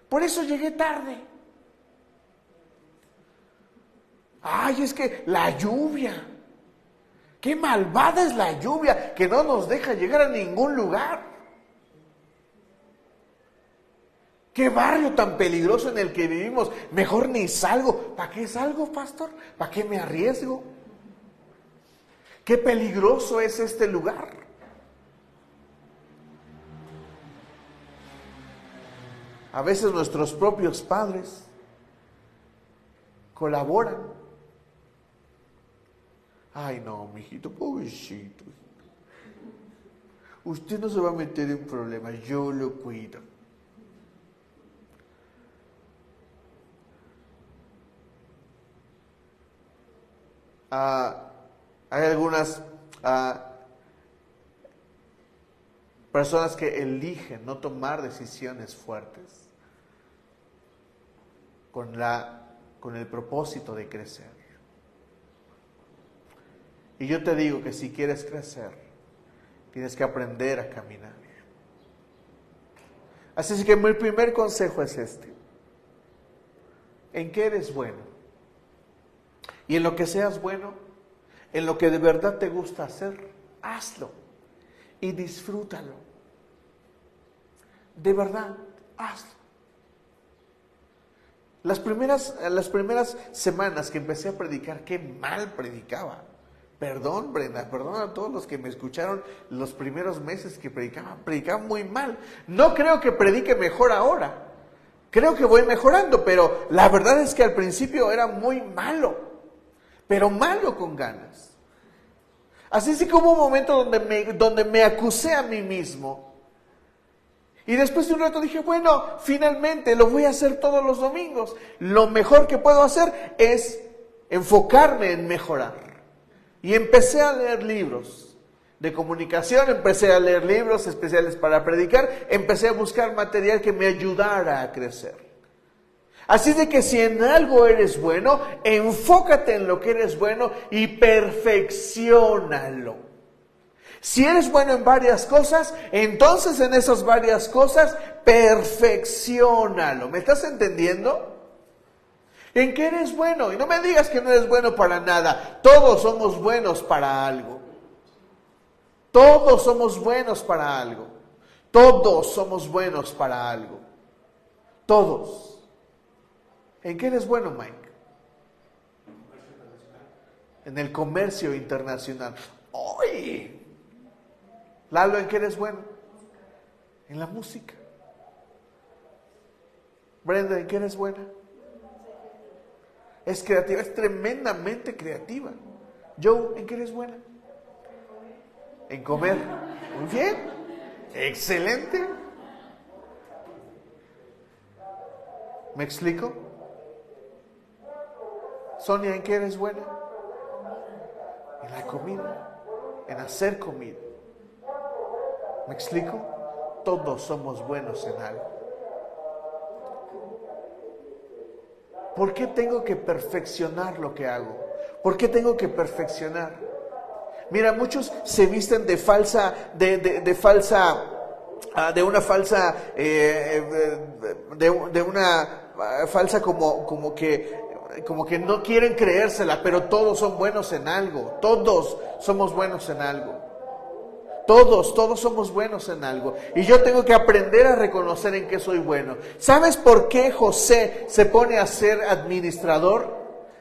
Por eso llegué tarde. Ay, es que la lluvia. Qué malvada es la lluvia que no nos deja llegar a ningún lugar. Qué barrio tan peligroso en el que vivimos. Mejor ni salgo. ¿Para qué salgo, pastor? ¿Para qué me arriesgo? Qué peligroso es este lugar. A veces nuestros propios padres colaboran. Ay, no, mijito, pobrecito. Usted no se va a meter en problemas, yo lo cuido. Hay algunas personas que eligen no tomar decisiones fuertes con el propósito de crecer. Y yo te digo que si quieres crecer, tienes que aprender a caminar. Así es que mi primer consejo es este. ¿En qué eres bueno? Y en lo que seas bueno, en lo que de verdad te gusta hacer, hazlo y disfrútalo. De verdad, hazlo. Las primeras semanas que empecé a predicar, qué mal predicaba. Perdón, Brenda, perdón a todos los que me escucharon los primeros meses que predicaba muy mal. No creo que predique mejor ahora, Creo que voy mejorando, pero la verdad es que al principio era muy malo, pero malo con ganas. Así es que hubo un momento donde me acusé a mí mismo. Y después de un rato dije, bueno, finalmente lo voy a hacer todos los domingos. Lo mejor que puedo hacer es enfocarme en mejorar. Y empecé a leer libros de comunicación, empecé a leer libros especiales para predicar, empecé a buscar material que me ayudara a crecer. Así de que si en algo eres bueno, enfócate en lo que eres bueno y perfecciónalo. Si eres bueno en varias cosas, entonces en esas varias cosas, perfecciónalo. ¿Me estás entendiendo? ¿En qué eres bueno? Y no me digas que no eres bueno para nada. Todos somos buenos para algo. Todos somos buenos para algo. Todos somos buenos para algo. Todos. ¿En qué eres bueno, Mike? En el comercio internacional. ¡Ay! Lalo, ¿en qué eres bueno? En la música. Brenda, ¿en qué eres buena? Es creativa, es tremendamente creativa. Joe, ¿en qué eres buena? En comer. Muy bien. Excelente. ¿Me explico? Sonia, ¿en qué eres buena? En la comida. En hacer comida. ¿Me explico? Todos somos buenos en algo. ¿Por qué tengo que perfeccionar lo que hago? ¿Por qué tengo que perfeccionar? Mira, muchos se visten de una falsa como que no quieren creérsela, pero todos son buenos en algo. Todos somos buenos en algo. Todos somos buenos en algo. Y yo tengo que aprender a reconocer en qué soy bueno. ¿Sabes por qué José se pone a ser administrador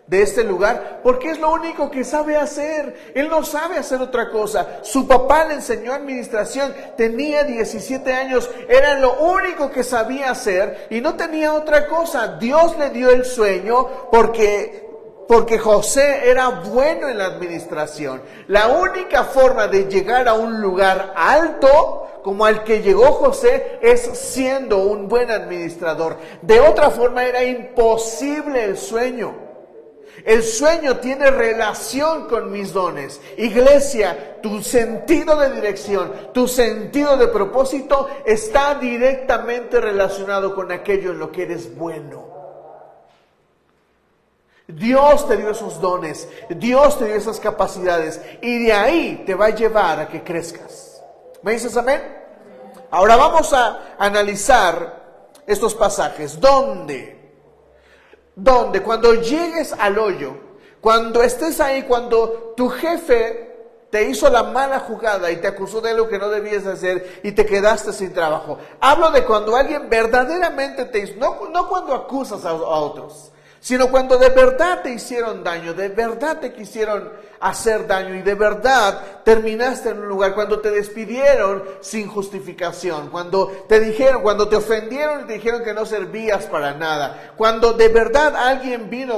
de este lugar? Porque es lo único que sabe hacer. Él no sabe hacer otra cosa. Su papá le enseñó administración. Tenía 17 años. Era lo único que sabía hacer. Y no tenía otra cosa. Dios le dio el sueño porque José era bueno en la administración. La única forma de llegar a un lugar alto, como al que llegó José, es siendo un buen administrador. De otra forma era imposible el sueño. El sueño tiene relación con mis dones. Iglesia, tu sentido de dirección, tu sentido de propósito está directamente relacionado con aquello en lo que eres bueno. Dios te dio esos dones, Dios te dio esas capacidades y de ahí te va a llevar a que crezcas. ¿Me dices amén? Ahora vamos a analizar estos pasajes. ¿Dónde? Cuando llegues al hoyo, cuando estés ahí, cuando tu jefe te hizo la mala jugada y te acusó de algo que no debías hacer y te quedaste sin trabajo. Hablo de cuando alguien verdaderamente te hizo, no cuando acusas a otros, sino cuando de verdad te hicieron daño, de verdad te quisieron hacer daño y de verdad terminaste en un lugar, cuando te despidieron sin justificación, cuando te ofendieron y te dijeron que no servías para nada, cuando de verdad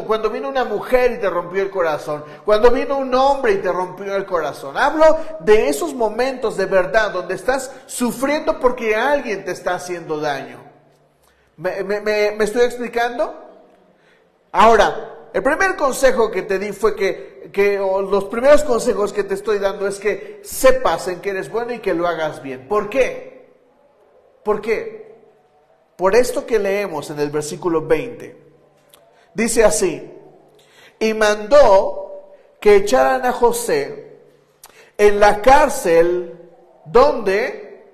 cuando vino una mujer y te rompió el corazón, cuando vino un hombre y te rompió el corazón. Hablo de esos momentos de verdad donde estás sufriendo porque alguien te está haciendo daño. ¿Me estoy explicando? Ahora, el primer consejo que te di fue o los primeros consejos que te estoy dando es que sepas en que eres bueno y que lo hagas bien. ¿Por qué? ¿Por qué? Por esto que leemos en el versículo 20. Dice así: y mandó que echaran a José en la cárcel donde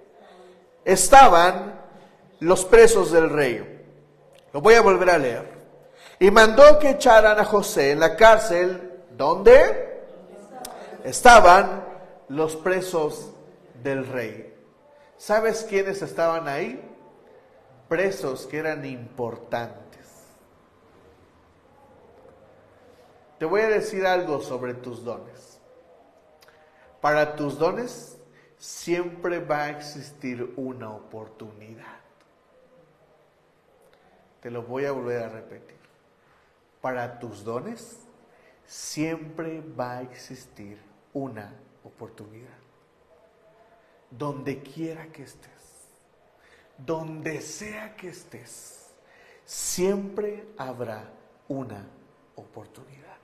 estaban los presos del rey. Lo voy a volver a leer. Y mandó que echaran a José en la cárcel donde estaban los presos del rey. ¿Sabes quiénes estaban ahí? Presos que eran importantes. Te voy a decir algo sobre tus dones. Para tus dones siempre va a existir una oportunidad. te lo voy a volver a repetir. Para tus dones siempre va a existir una oportunidad. Donde quiera que estés, donde sea que estés, siempre habrá una oportunidad.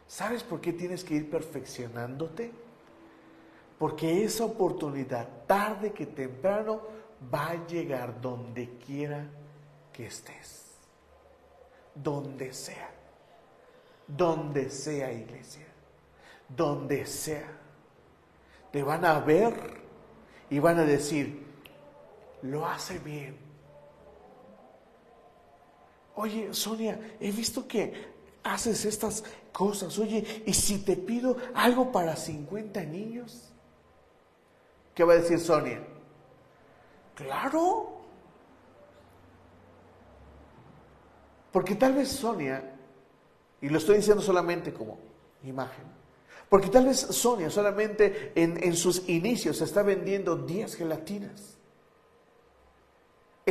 ¿Sabes por qué tienes que ir perfeccionándote? Porque esa oportunidad, tarde que temprano, va a llegar donde quiera que estés. Donde sea. Donde sea, iglesia. Donde sea. Te van a ver y van a decir, lo hace bien. Oye, Sonia, he visto que haces estas cosas. Oye, ¿y si te pido algo para 50 niños? ¿Qué va a decir Sonia? Claro. Porque tal vez Sonia, y lo estoy diciendo solamente como imagen, porque tal vez Sonia solamente en sus inicios está vendiendo 10 gelatinas.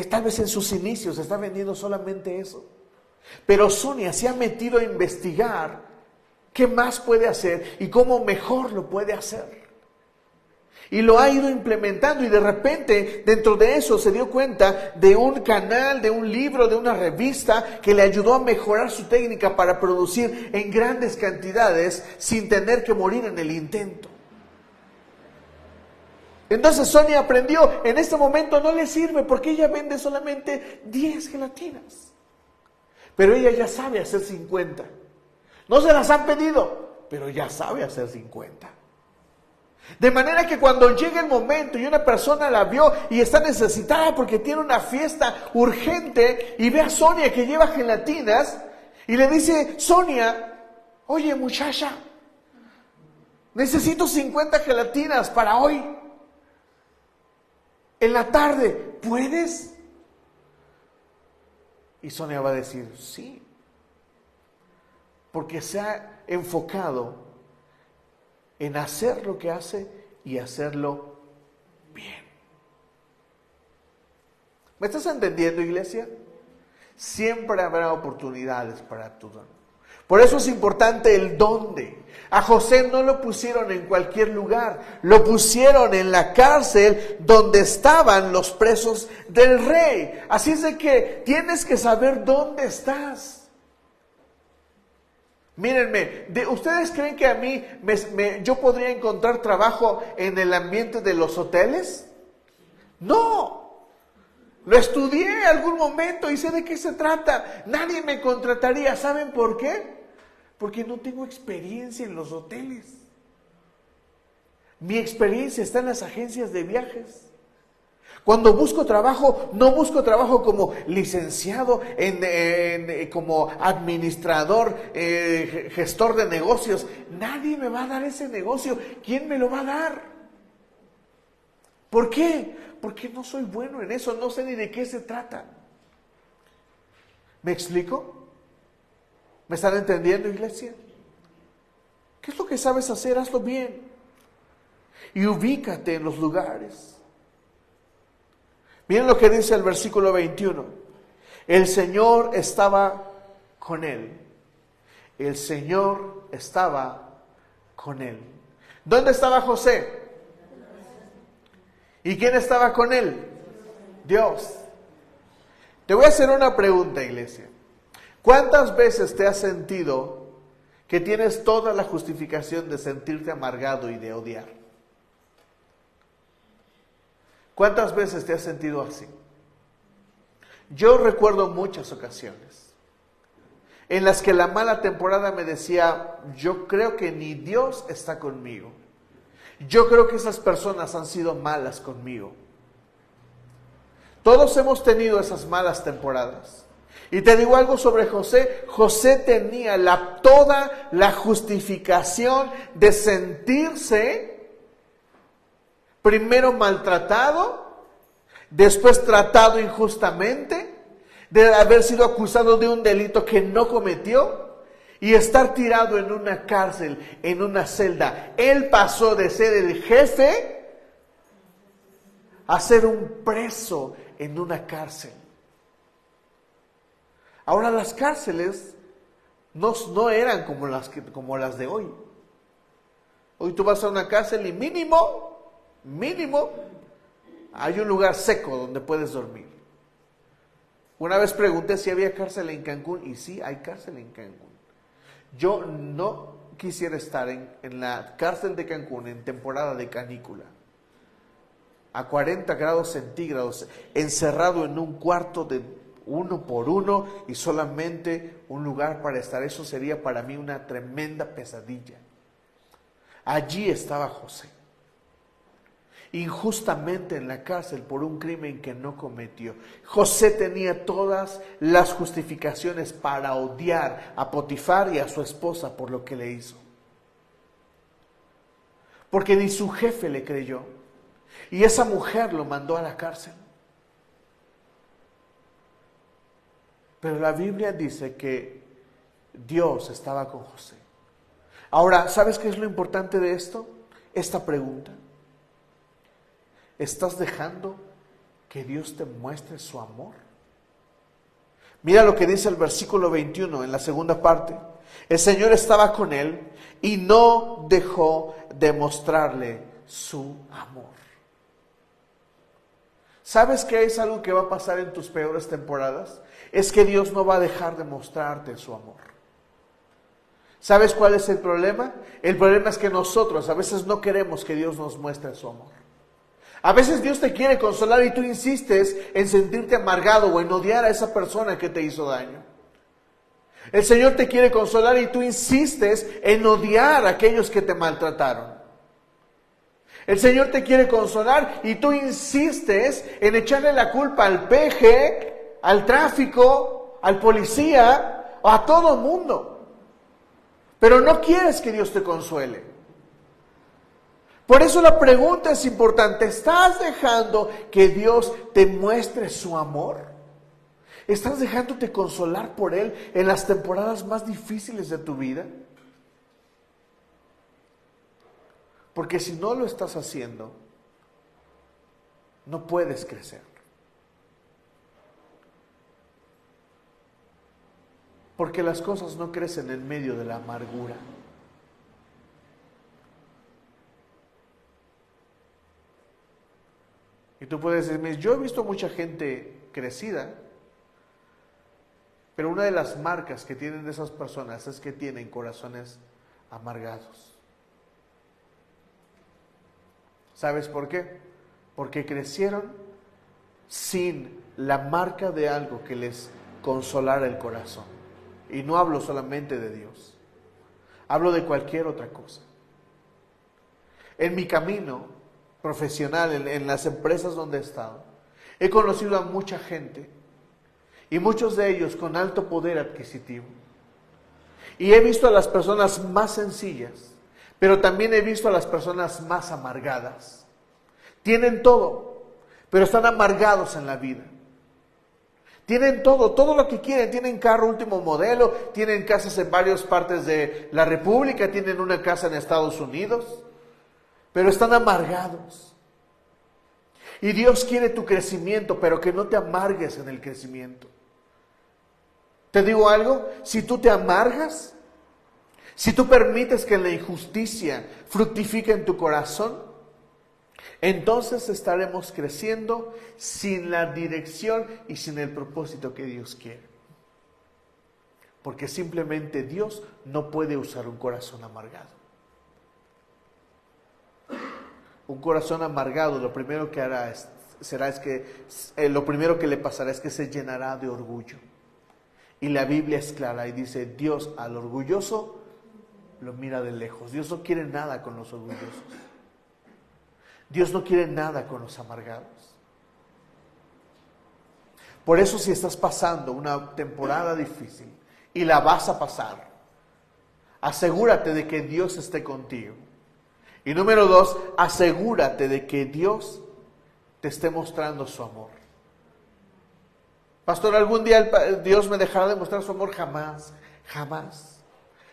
Tal vez en sus inicios está vendiendo solamente eso. Pero Sonia se ha metido a investigar qué más puede hacer y cómo mejor lo puede hacer. Y lo ha ido implementando y de repente dentro de eso se dio cuenta de un canal, de un libro, de una revista que le ayudó a mejorar su técnica para producir en grandes cantidades sin tener que morir en el intento. Entonces Sonia aprendió, en este momento no le sirve porque ella vende solamente 10 gelatinas. Pero ella ya sabe hacer 50. No se las han pedido, pero ya sabe hacer 50. De manera que cuando llega el momento y una persona la vio y está necesitada porque tiene una fiesta urgente y ve a Sonia que lleva gelatinas y le dice, Sonia, oye muchacha, necesito 50 gelatinas para hoy. En la tarde, ¿puedes? Y Sonia va a decir, sí. Porque se ha enfocado en hacer lo que hace y hacerlo bien. ¿Me estás entendiendo, iglesia? Siempre habrá oportunidades para tu don. Por eso es importante el dónde. A José no lo pusieron en cualquier lugar, lo pusieron en la cárcel donde estaban los presos del rey. Así es de que tienes que saber dónde estás. Mírenme, ¿ustedes creen que a mí yo podría encontrar trabajo en el ambiente de los hoteles? No, lo estudié en algún momento y sé de qué se trata. Nadie me contrataría, ¿saben por qué? Porque no tengo experiencia en los hoteles. Mi experiencia está en las agencias de viajes. Cuando busco trabajo, no busco trabajo como licenciado, como administrador, gestor de negocios. Nadie me va a dar ese negocio. ¿Quién me lo va a dar? ¿Por qué? Porque no soy bueno en eso, no sé ni de qué se trata. ¿Me explico? ¿Me están entendiendo, iglesia? ¿Qué es lo que sabes hacer? Hazlo bien. Y ubícate en los lugares. Miren lo que dice el versículo 21. El Señor estaba con él. El Señor estaba con él. ¿Dónde estaba José? ¿Y quién estaba con él? Dios. Te voy a hacer una pregunta, iglesia. ¿Cuántas veces te has sentido que tienes toda la justificación de sentirte amargado y de odiar? ¿Cuántas veces te has sentido así? Yo recuerdo muchas ocasiones en las que la mala temporada me decía, yo creo que ni Dios está conmigo. Yo creo que esas personas han sido malas conmigo. Todos hemos tenido esas malas temporadas. Y te digo algo sobre José. José tenía toda la justificación de sentirse primero maltratado, después tratado injustamente, de haber sido acusado de un delito que no cometió y estar tirado en una cárcel, en una celda. Él pasó de ser el jefe a ser un preso en una cárcel. Ahora las cárceles no eran como las de hoy. Hoy tú vas a una cárcel y mínimo, hay un lugar seco donde puedes dormir. Una vez pregunté si había cárcel en Cancún, y sí, hay cárcel en Cancún. Yo no quisiera estar en la cárcel de Cancún en temporada de canícula, a 40 grados centígrados, encerrado en un cuarto de 1 por 1 y solamente un lugar para estar. Eso sería para mí una tremenda pesadilla. Allí estaba José, injustamente en la cárcel por un crimen que no cometió. José tenía todas las justificaciones para odiar a Potifar y a su esposa por lo que le hizo. Porque ni su jefe le creyó. Y esa mujer lo mandó a la cárcel. Pero la Biblia dice que Dios estaba con José. Ahora, ¿sabes qué es lo importante de esto? Esta pregunta. ¿Estás dejando que Dios te muestre su amor? Mira lo que dice el versículo 21 en la segunda parte. El Señor estaba con él y no dejó de mostrarle su amor. ¿Sabes qué es algo que va a pasar en tus peores temporadas? Es que Dios no va a dejar de mostrarte su amor. ¿Sabes cuál es el problema? El problema es que nosotros a veces no queremos que Dios nos muestre su amor. A veces Dios te quiere consolar y tú insistes en sentirte amargado o en odiar a esa persona que te hizo daño. El Señor te quiere consolar y tú insistes en odiar a aquellos que te maltrataron. El Señor te quiere consolar y tú insistes en echarle la culpa al peje, al tráfico, al policía o a todo el mundo. Pero no quieres que Dios te consuele. Por eso la pregunta es importante. ¿Estás dejando que Dios te muestre su amor? ¿Estás dejándote consolar por Él en las temporadas más difíciles de tu vida? Porque si no lo estás haciendo, no puedes crecer. Porque las cosas no crecen en medio de la amargura. Y tú puedes decirme, yo he visto mucha gente crecida, pero una de las marcas que tienen esas personas es que tienen corazones amargados. ¿Sabes por qué? Porque crecieron sin la marca de algo que les consolara el corazón. Y no hablo solamente de Dios, hablo de cualquier otra cosa. En mi camino profesional, en las empresas donde he estado, he conocido a mucha gente, y muchos de ellos con alto poder adquisitivo. Y he visto a las personas más sencillas, pero también he visto a las personas más amargadas. Tienen todo, pero están amargados en la vida. Tienen todo lo que quieren. Tienen carro último modelo, tienen casas en varias partes de la República, tienen una casa en Estados Unidos, pero están amargados. Y Dios quiere tu crecimiento, pero que no te amargues en el crecimiento. Te digo algo, si tú te amargas, si tú permites que la injusticia fructifique en tu corazón, entonces estaremos creciendo sin la dirección y sin el propósito que Dios quiere. Porque simplemente Dios no puede usar un corazón amargado. Un corazón amargado, lo primero que hará lo primero que le pasará es que se llenará de orgullo. Y la Biblia es clara y dice, Dios al orgulloso lo mira de lejos. Dios no quiere nada con los orgullosos. Dios no quiere nada con los amargados. Por eso, si estás pasando una temporada difícil y la vas a pasar, asegúrate de que Dios esté contigo. Y número 2, asegúrate de que Dios te esté mostrando su amor. Pastor, ¿algún día Dios me dejará de mostrar su amor? Jamás, jamás,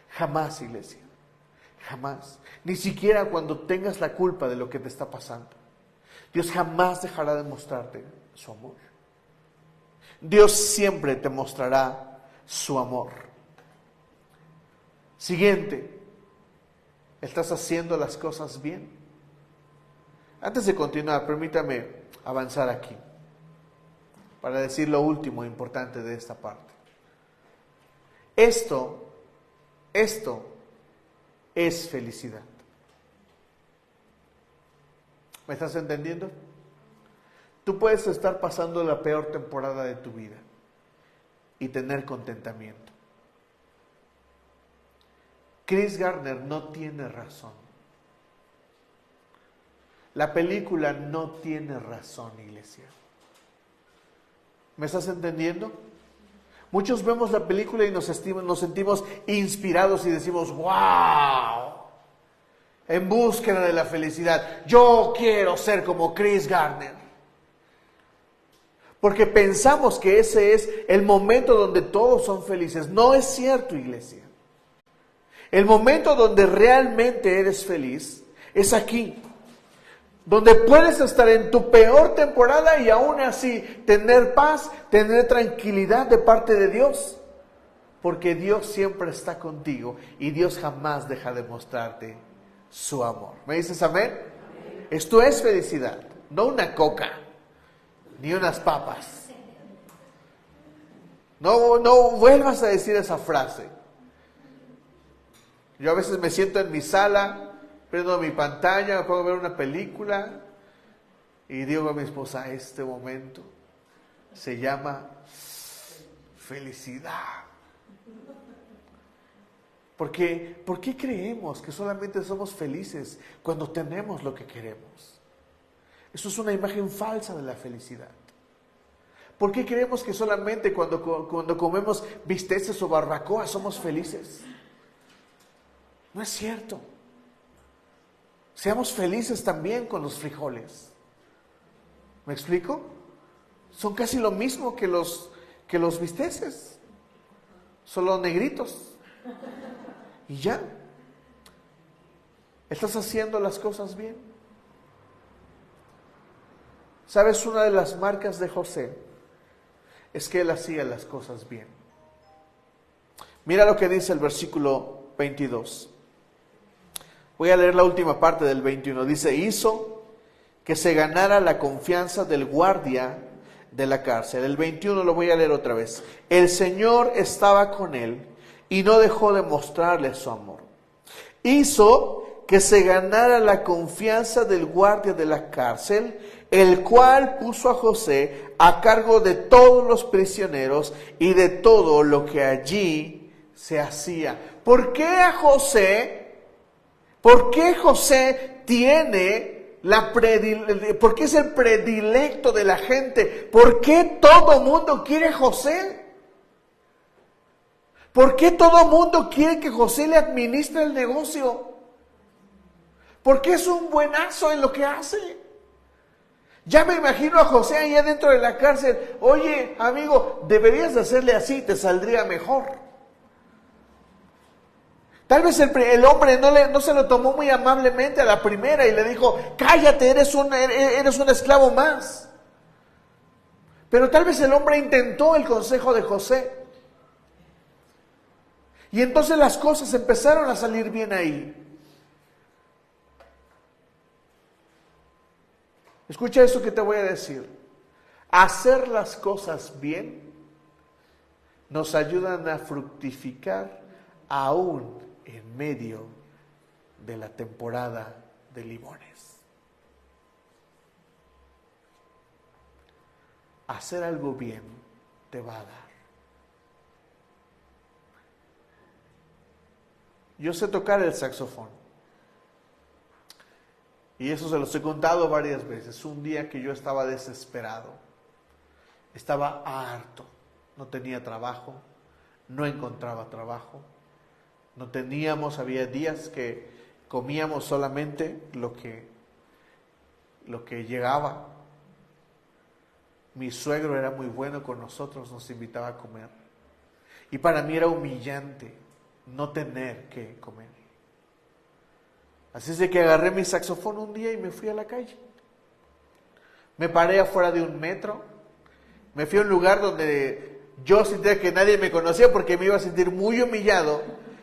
jamás, iglesia. Jamás. Ni siquiera cuando tengas la culpa de lo que te está pasando. Dios jamás dejará de mostrarte su amor. Dios siempre te mostrará su amor. Siguiente, ¿estás haciendo las cosas bien? Antes de continuar, permítame avanzar aquí para decir lo último importante de esta parte. Esto es felicidad. ¿Me estás entendiendo? Tú puedes estar pasando la peor temporada de tu vida y tener contentamiento. Chris Gardner no tiene razón. La película no tiene razón, iglesia. ¿Me estás entendiendo? Muchos vemos la película y nos sentimos inspirados y decimos, ¡wow! En búsqueda de la felicidad. Yo quiero ser como Chris Gardner. Porque pensamos que ese es el momento donde todos son felices. No es cierto, iglesia. El momento donde realmente eres feliz es aquí. Donde puedes estar en tu peor temporada y aún así tener paz, tener tranquilidad de parte de Dios. Porque Dios siempre está contigo y Dios jamás deja de mostrarte su amor. ¿Me dices amén? Esto es felicidad, no una coca, ni unas papas. No vuelvas a decir esa frase. Yo a veces me siento en mi sala, prendo mi pantalla, me pongo a ver una película y digo a mi esposa, este momento se llama felicidad. Porque, ¿por qué creemos que solamente somos felices cuando tenemos lo que queremos? Eso es una imagen falsa de la felicidad. ¿Por qué creemos que solamente cuando comemos bisteces o barbacoa somos felices? No es cierto. Seamos felices también con los frijoles. ¿Me explico? Son casi lo mismo que los bisteces, solo negritos. Y ya. ¿Estás haciendo las cosas bien? ¿Sabes? Una de las marcas de José es que él hacía las cosas bien. Mira lo que dice el versículo 22. Voy a leer la última parte del 21. Dice, hizo que se ganara la confianza del guardia de la cárcel. El 21 lo voy a leer otra vez. El Señor estaba con él y no dejó de mostrarle su amor. Hizo que se ganara la confianza del guardia de la cárcel, el cual puso a José a cargo de todos los prisioneros y de todo lo que allí se hacía. ¿Por qué a José? ¿Por qué José tiene por qué es el predilecto de la gente? ¿Por qué todo mundo quiere a José? ¿Por qué todo mundo quiere que José le administre el negocio? Porque es un buenazo en lo que hace. Ya me imagino a José ahí adentro de la cárcel. Oye, amigo, deberías de hacerle así, te saldría mejor. Tal vez el hombre no se lo tomó muy amablemente a la primera y le dijo, cállate, eres un esclavo más. Pero tal vez el hombre intentó el consejo de José. Y entonces las cosas empezaron a salir bien ahí. Escucha esto que te voy a decir. Hacer las cosas bien nos ayudan a fructificar aún en medio de la temporada de limones. Hacer algo bien te va a dar. Yo sé tocar el saxofón. Y eso se los he contado varias veces. Un día que yo estaba desesperado, estaba harto, no tenía trabajo, no encontraba trabajo, había días que comíamos solamente lo que llegaba. Mi suegro era muy bueno con nosotros, nos invitaba a comer. Y para mí era humillante no tener que comer. Así es de que agarré mi saxofón un día y me fui a la calle. Me paré afuera de un metro, me fui a un lugar donde yo sentía que nadie me conocía porque me iba a sentir muy humillado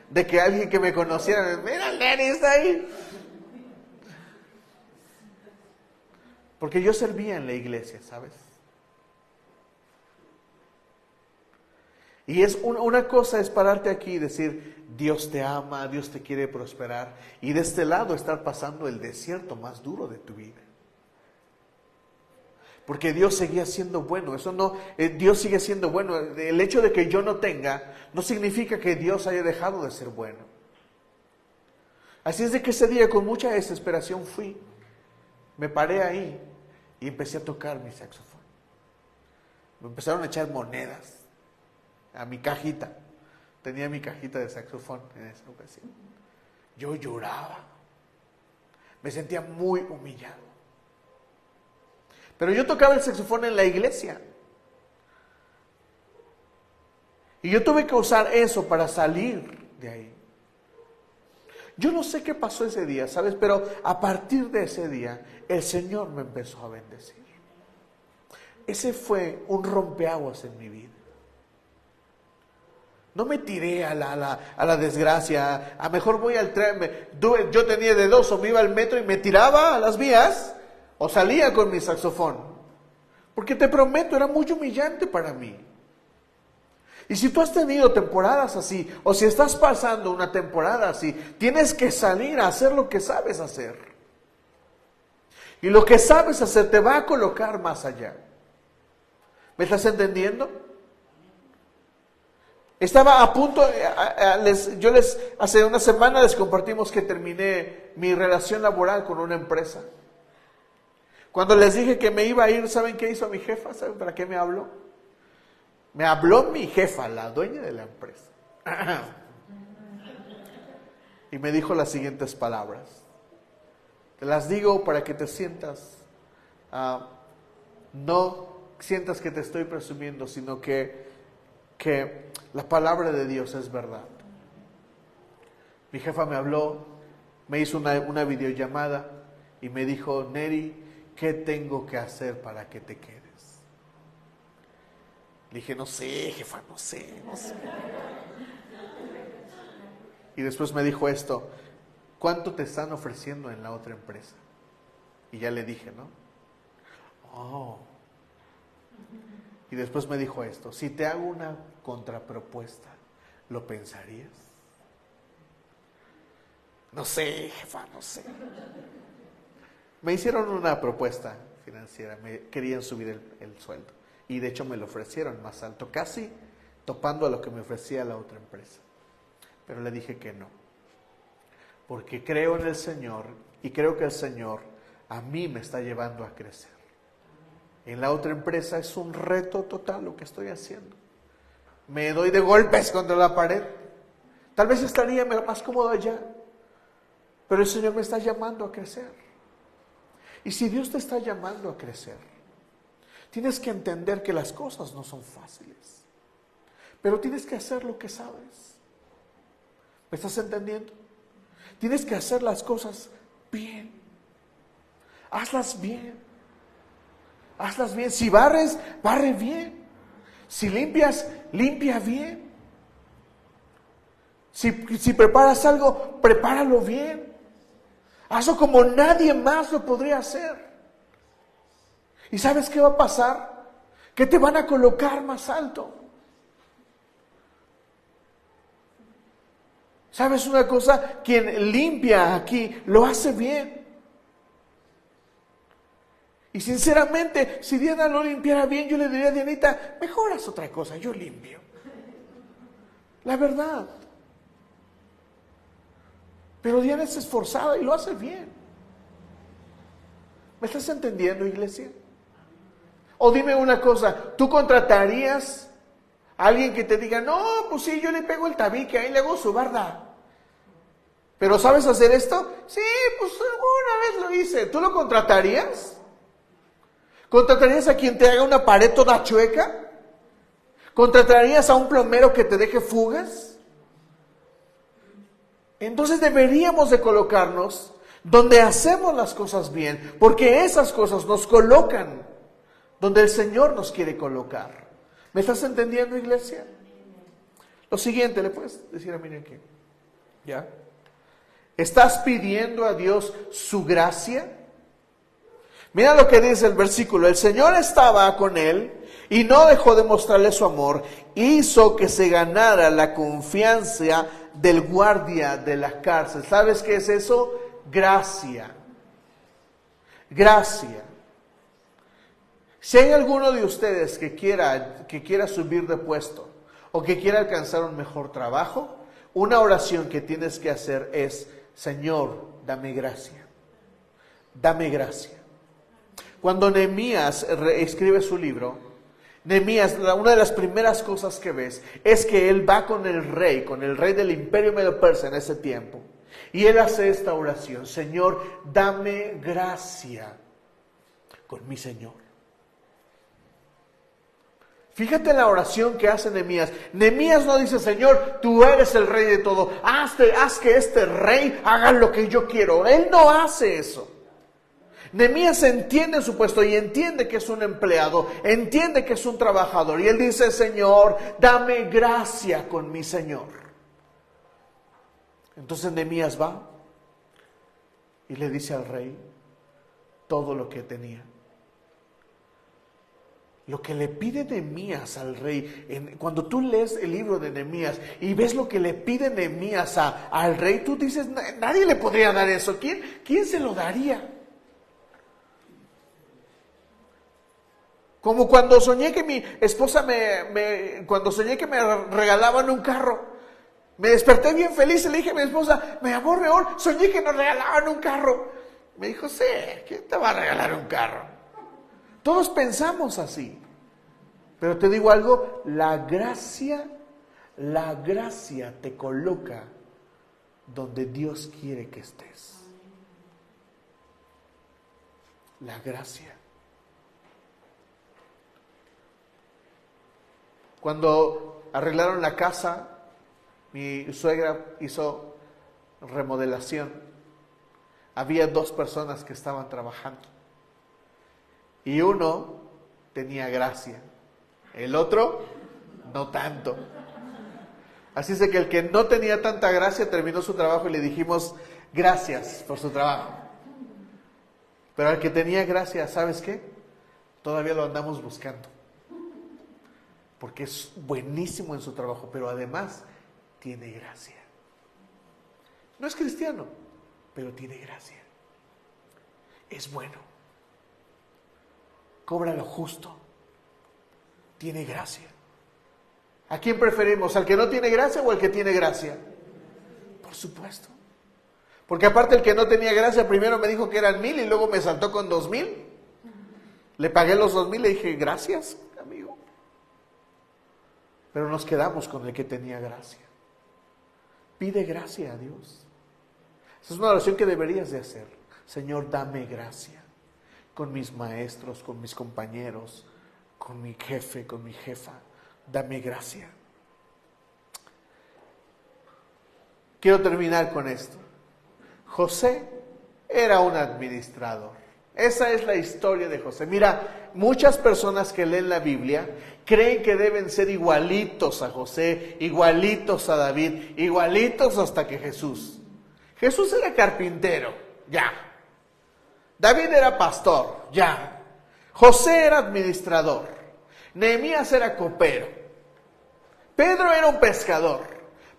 de que alguien que me conociera, mira, Neri está ahí. Porque yo servía en la iglesia, ¿sabes? Y es una cosa es pararte aquí y decir, Dios te ama, Dios te quiere prosperar. Y de este lado estar pasando el desierto más duro de tu vida. Porque Dios seguía siendo bueno. Eso no, Dios sigue siendo bueno. El hecho de que yo no tenga, no significa que Dios haya dejado de ser bueno. Así es de que ese día con mucha desesperación fui. Me paré ahí y empecé a tocar mi saxofón. Me empezaron a echar monedas a mi cajita. Tenía mi cajita de saxofón en esa ocasión. Yo lloraba. Me sentía muy humillado. Pero yo tocaba el saxofón en la iglesia. Y yo tuve que usar eso para salir de ahí. Yo no sé qué pasó ese día, ¿sabes? Pero a partir de ese día, el Señor me empezó a bendecir. Ese fue un rompeaguas en mi vida. No me tiré a la desgracia. A mejor voy al tren. Yo tenía de dos, o me iba al metro y me tiraba a las vías, o salía con mi saxofón. Porque te prometo, era muy humillante para mí. Y si tú has tenido temporadas así, o si estás pasando una temporada así, tienes que salir a hacer lo que sabes hacer. Y lo que sabes hacer te va a colocar más allá. ¿Me estás entendiendo? Estaba a punto, hace una semana les compartimos que terminé mi relación laboral con una empresa. Cuando les dije que me iba a ir, ¿saben qué hizo mi jefa? ¿Saben para qué me habló? Me habló mi jefa, la dueña de la empresa. Y me dijo las siguientes palabras. Te las digo para que te sientas, no sientas que te estoy presumiendo, sino que la palabra de Dios es verdad. Mi jefa me habló, me hizo una videollamada y me dijo, Neri, ¿qué tengo que hacer para que te quedes? Le dije, no sé, jefa, no sé. Y después me dijo esto, ¿cuánto te están ofreciendo en la otra empresa? Y ya le dije, ¿no? Oh. Y después me dijo esto, si te hago una contrapropuesta, ¿lo pensarías? No sé, jefa, no sé. Me hicieron una propuesta financiera, me querían subir el sueldo. Y de hecho me lo ofrecieron más alto, casi topando a lo que me ofrecía la otra empresa. Pero le dije que no. Porque creo en el Señor y creo que el Señor a mí me está llevando a crecer. En la otra empresa es un reto total lo que estoy haciendo. Me doy de golpes contra la pared. Tal vez estaría más cómodo allá. Pero el Señor me está llamando a crecer. Y si Dios te está llamando a crecer, tienes que entender que las cosas no son fáciles. Pero tienes que hacer lo que sabes. ¿Me estás entendiendo? Tienes que hacer las cosas bien. Hazlas bien. Hazlas bien. Si barres, barre bien. Si limpias, limpia bien. Si preparas algo, prepáralo bien. Hazlo como nadie más lo podría hacer. ¿Y sabes qué va a pasar? Que te van a colocar más alto. ¿Sabes una cosa? Quien limpia aquí lo hace bien. Y sinceramente, si Diana no limpiara bien, yo le diría a Dianita, mejor haz otra cosa, yo limpio. La verdad. Pero Diana es esforzada y lo hace bien. ¿Me estás entendiendo, iglesia? O dime una cosa, ¿tú contratarías a alguien que te diga, no, pues sí, yo le pego el tabique, ahí le hago su barda? ¿Pero sabes hacer esto? Sí, pues alguna vez lo hice. ¿Tú lo contratarías? ¿Contratarías a quien te haga una pared toda chueca? ¿Contratarías a un plomero que te deje fugas? Entonces deberíamos de colocarnos donde hacemos las cosas bien, porque esas cosas nos colocan donde el Señor nos quiere colocar. ¿Me estás entendiendo, iglesia? Lo siguiente, ¿le puedes decir a Miriam que ya? ¿Estás pidiendo a Dios su gracia? Mira lo que dice el versículo. El Señor estaba con él y no dejó de mostrarle su amor. Hizo que se ganara la confianza del guardia de la cárcel. ¿Sabes qué es eso? Gracia. Gracia. Si hay alguno de ustedes que quiera subir de puesto o que quiera alcanzar un mejor trabajo, una oración que tienes que hacer es: Señor, dame gracia. Dame gracia. Cuando Nehemías escribe su libro, Nehemías, una de las primeras cosas que ves es que él va con el rey del imperio medo-persa en ese tiempo, y él hace esta oración: Señor, dame gracia con mi Señor. Fíjate en la oración que hace Nehemías. Nehemías no dice: Señor, tú eres el rey de todo, haz que este rey haga lo que yo quiero. Él no hace eso. Nehemías entiende su puesto y entiende que es un empleado, entiende que es un trabajador, y él dice: Señor, dame gracia con mi Señor. Entonces Nehemías va y le dice al rey todo lo que tenía. Lo que le pide Nehemías al rey, cuando tú lees el libro de Nehemías y ves lo que le pide Nehemías al rey, tú dices: nadie le podría dar eso. ¿Quién se lo daría? Como cuando soñé que mi esposa cuando soñé que me regalaban un carro, me desperté bien feliz y le dije a mi esposa: mi amor, soñé que nos regalaban un carro. Me dijo: sí, ¿quién te va a regalar un carro? Todos pensamos así. Pero te digo algo, la gracia te coloca donde Dios quiere que estés. La gracia. Cuando arreglaron la casa, mi suegra hizo remodelación. Había 2 personas que estaban trabajando. Y uno tenía gracia, el otro no tanto. Así es de que el que no tenía tanta gracia terminó su trabajo y le dijimos: gracias por su trabajo. Pero al que tenía gracia, ¿sabes qué? Todavía lo andamos buscando. Porque es buenísimo en su trabajo, pero además tiene gracia. No es cristiano, pero tiene gracia. Es bueno. Cobra lo justo. Tiene gracia. ¿A quién preferimos? ¿Al que no tiene gracia o al que tiene gracia? Por supuesto. Porque aparte el que no tenía gracia primero me dijo que eran 1,000 y luego me saltó con 2,000. Le pagué los 2,000, le dije: gracias, amigo. Pero nos quedamos con el que tenía gracia. Pide gracia a Dios. Esa es una oración que deberías de hacer. Señor, dame gracia con mis maestros, con mis compañeros, con mi jefe, con mi jefa. Dame gracia. Quiero terminar con esto. José era un administrador. Esa es la historia de José. Mira, muchas personas que leen la Biblia creen que deben ser igualitos a José, igualitos a David, igualitos hasta que Jesús. Jesús era carpintero, ya. David era pastor, ya. José era administrador. Nehemías era copero. Pedro era un pescador.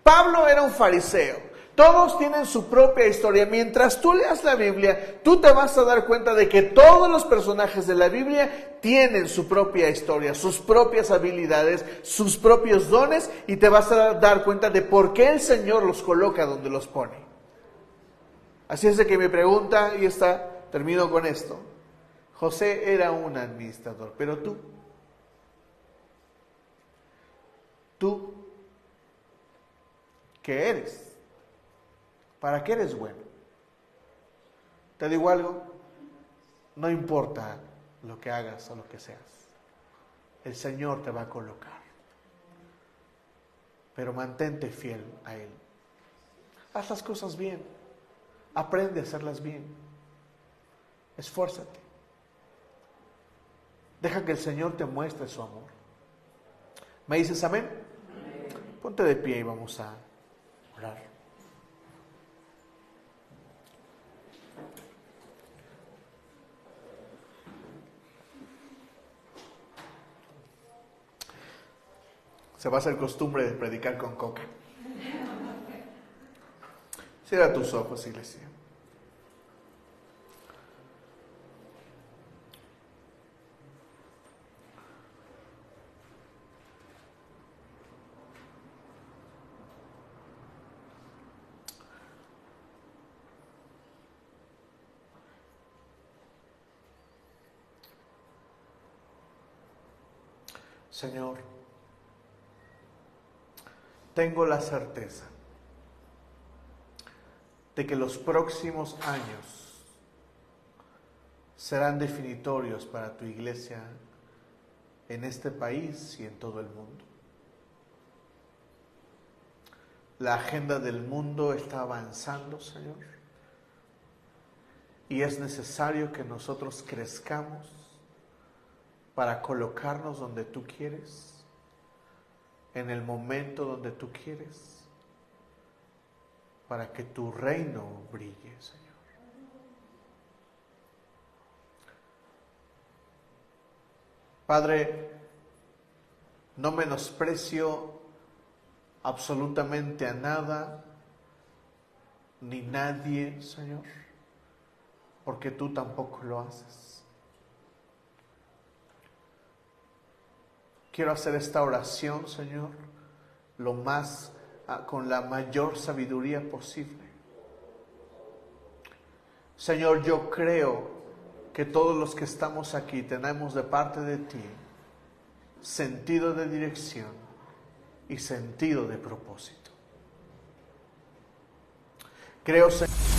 Pablo era un fariseo. Todos tienen su propia historia. Mientras tú leas la Biblia, tú te vas a dar cuenta de que todos los personajes de la Biblia tienen su propia historia, sus propias habilidades, sus propios dones, y te vas a dar cuenta de por qué el Señor los coloca donde los pone. Así es de que mi pregunta, y termino con esto. José era un administrador, pero tú, ¿qué eres? ¿Para qué eres bueno? Te digo algo, no importa lo que hagas o lo que seas, el Señor te va a colocar. Pero mantente fiel a Él. Haz las cosas bien, aprende a hacerlas bien, esfuérzate. Deja que el Señor te muestre su amor. ¿Me dices amén? Ponte de pie y vamos a orar. Se va a hacer costumbre de predicar con coca. Cierra tus ojos, iglesia. Señor, tengo la certeza de que los próximos años serán definitorios para tu iglesia en este país y en todo el mundo. La agenda del mundo está avanzando, Señor, y es necesario que nosotros crezcamos para colocarnos donde tú quieres, en el momento donde tú quieres, para que tu reino brille, Señor. Padre, no menosprecio absolutamente a nada ni nadie, Señor, porque tú tampoco lo haces. Quiero hacer esta oración, Señor, con la mayor sabiduría posible. Señor, yo creo que todos los que estamos aquí tenemos de parte de ti sentido de dirección y sentido de propósito. Creo, Señor,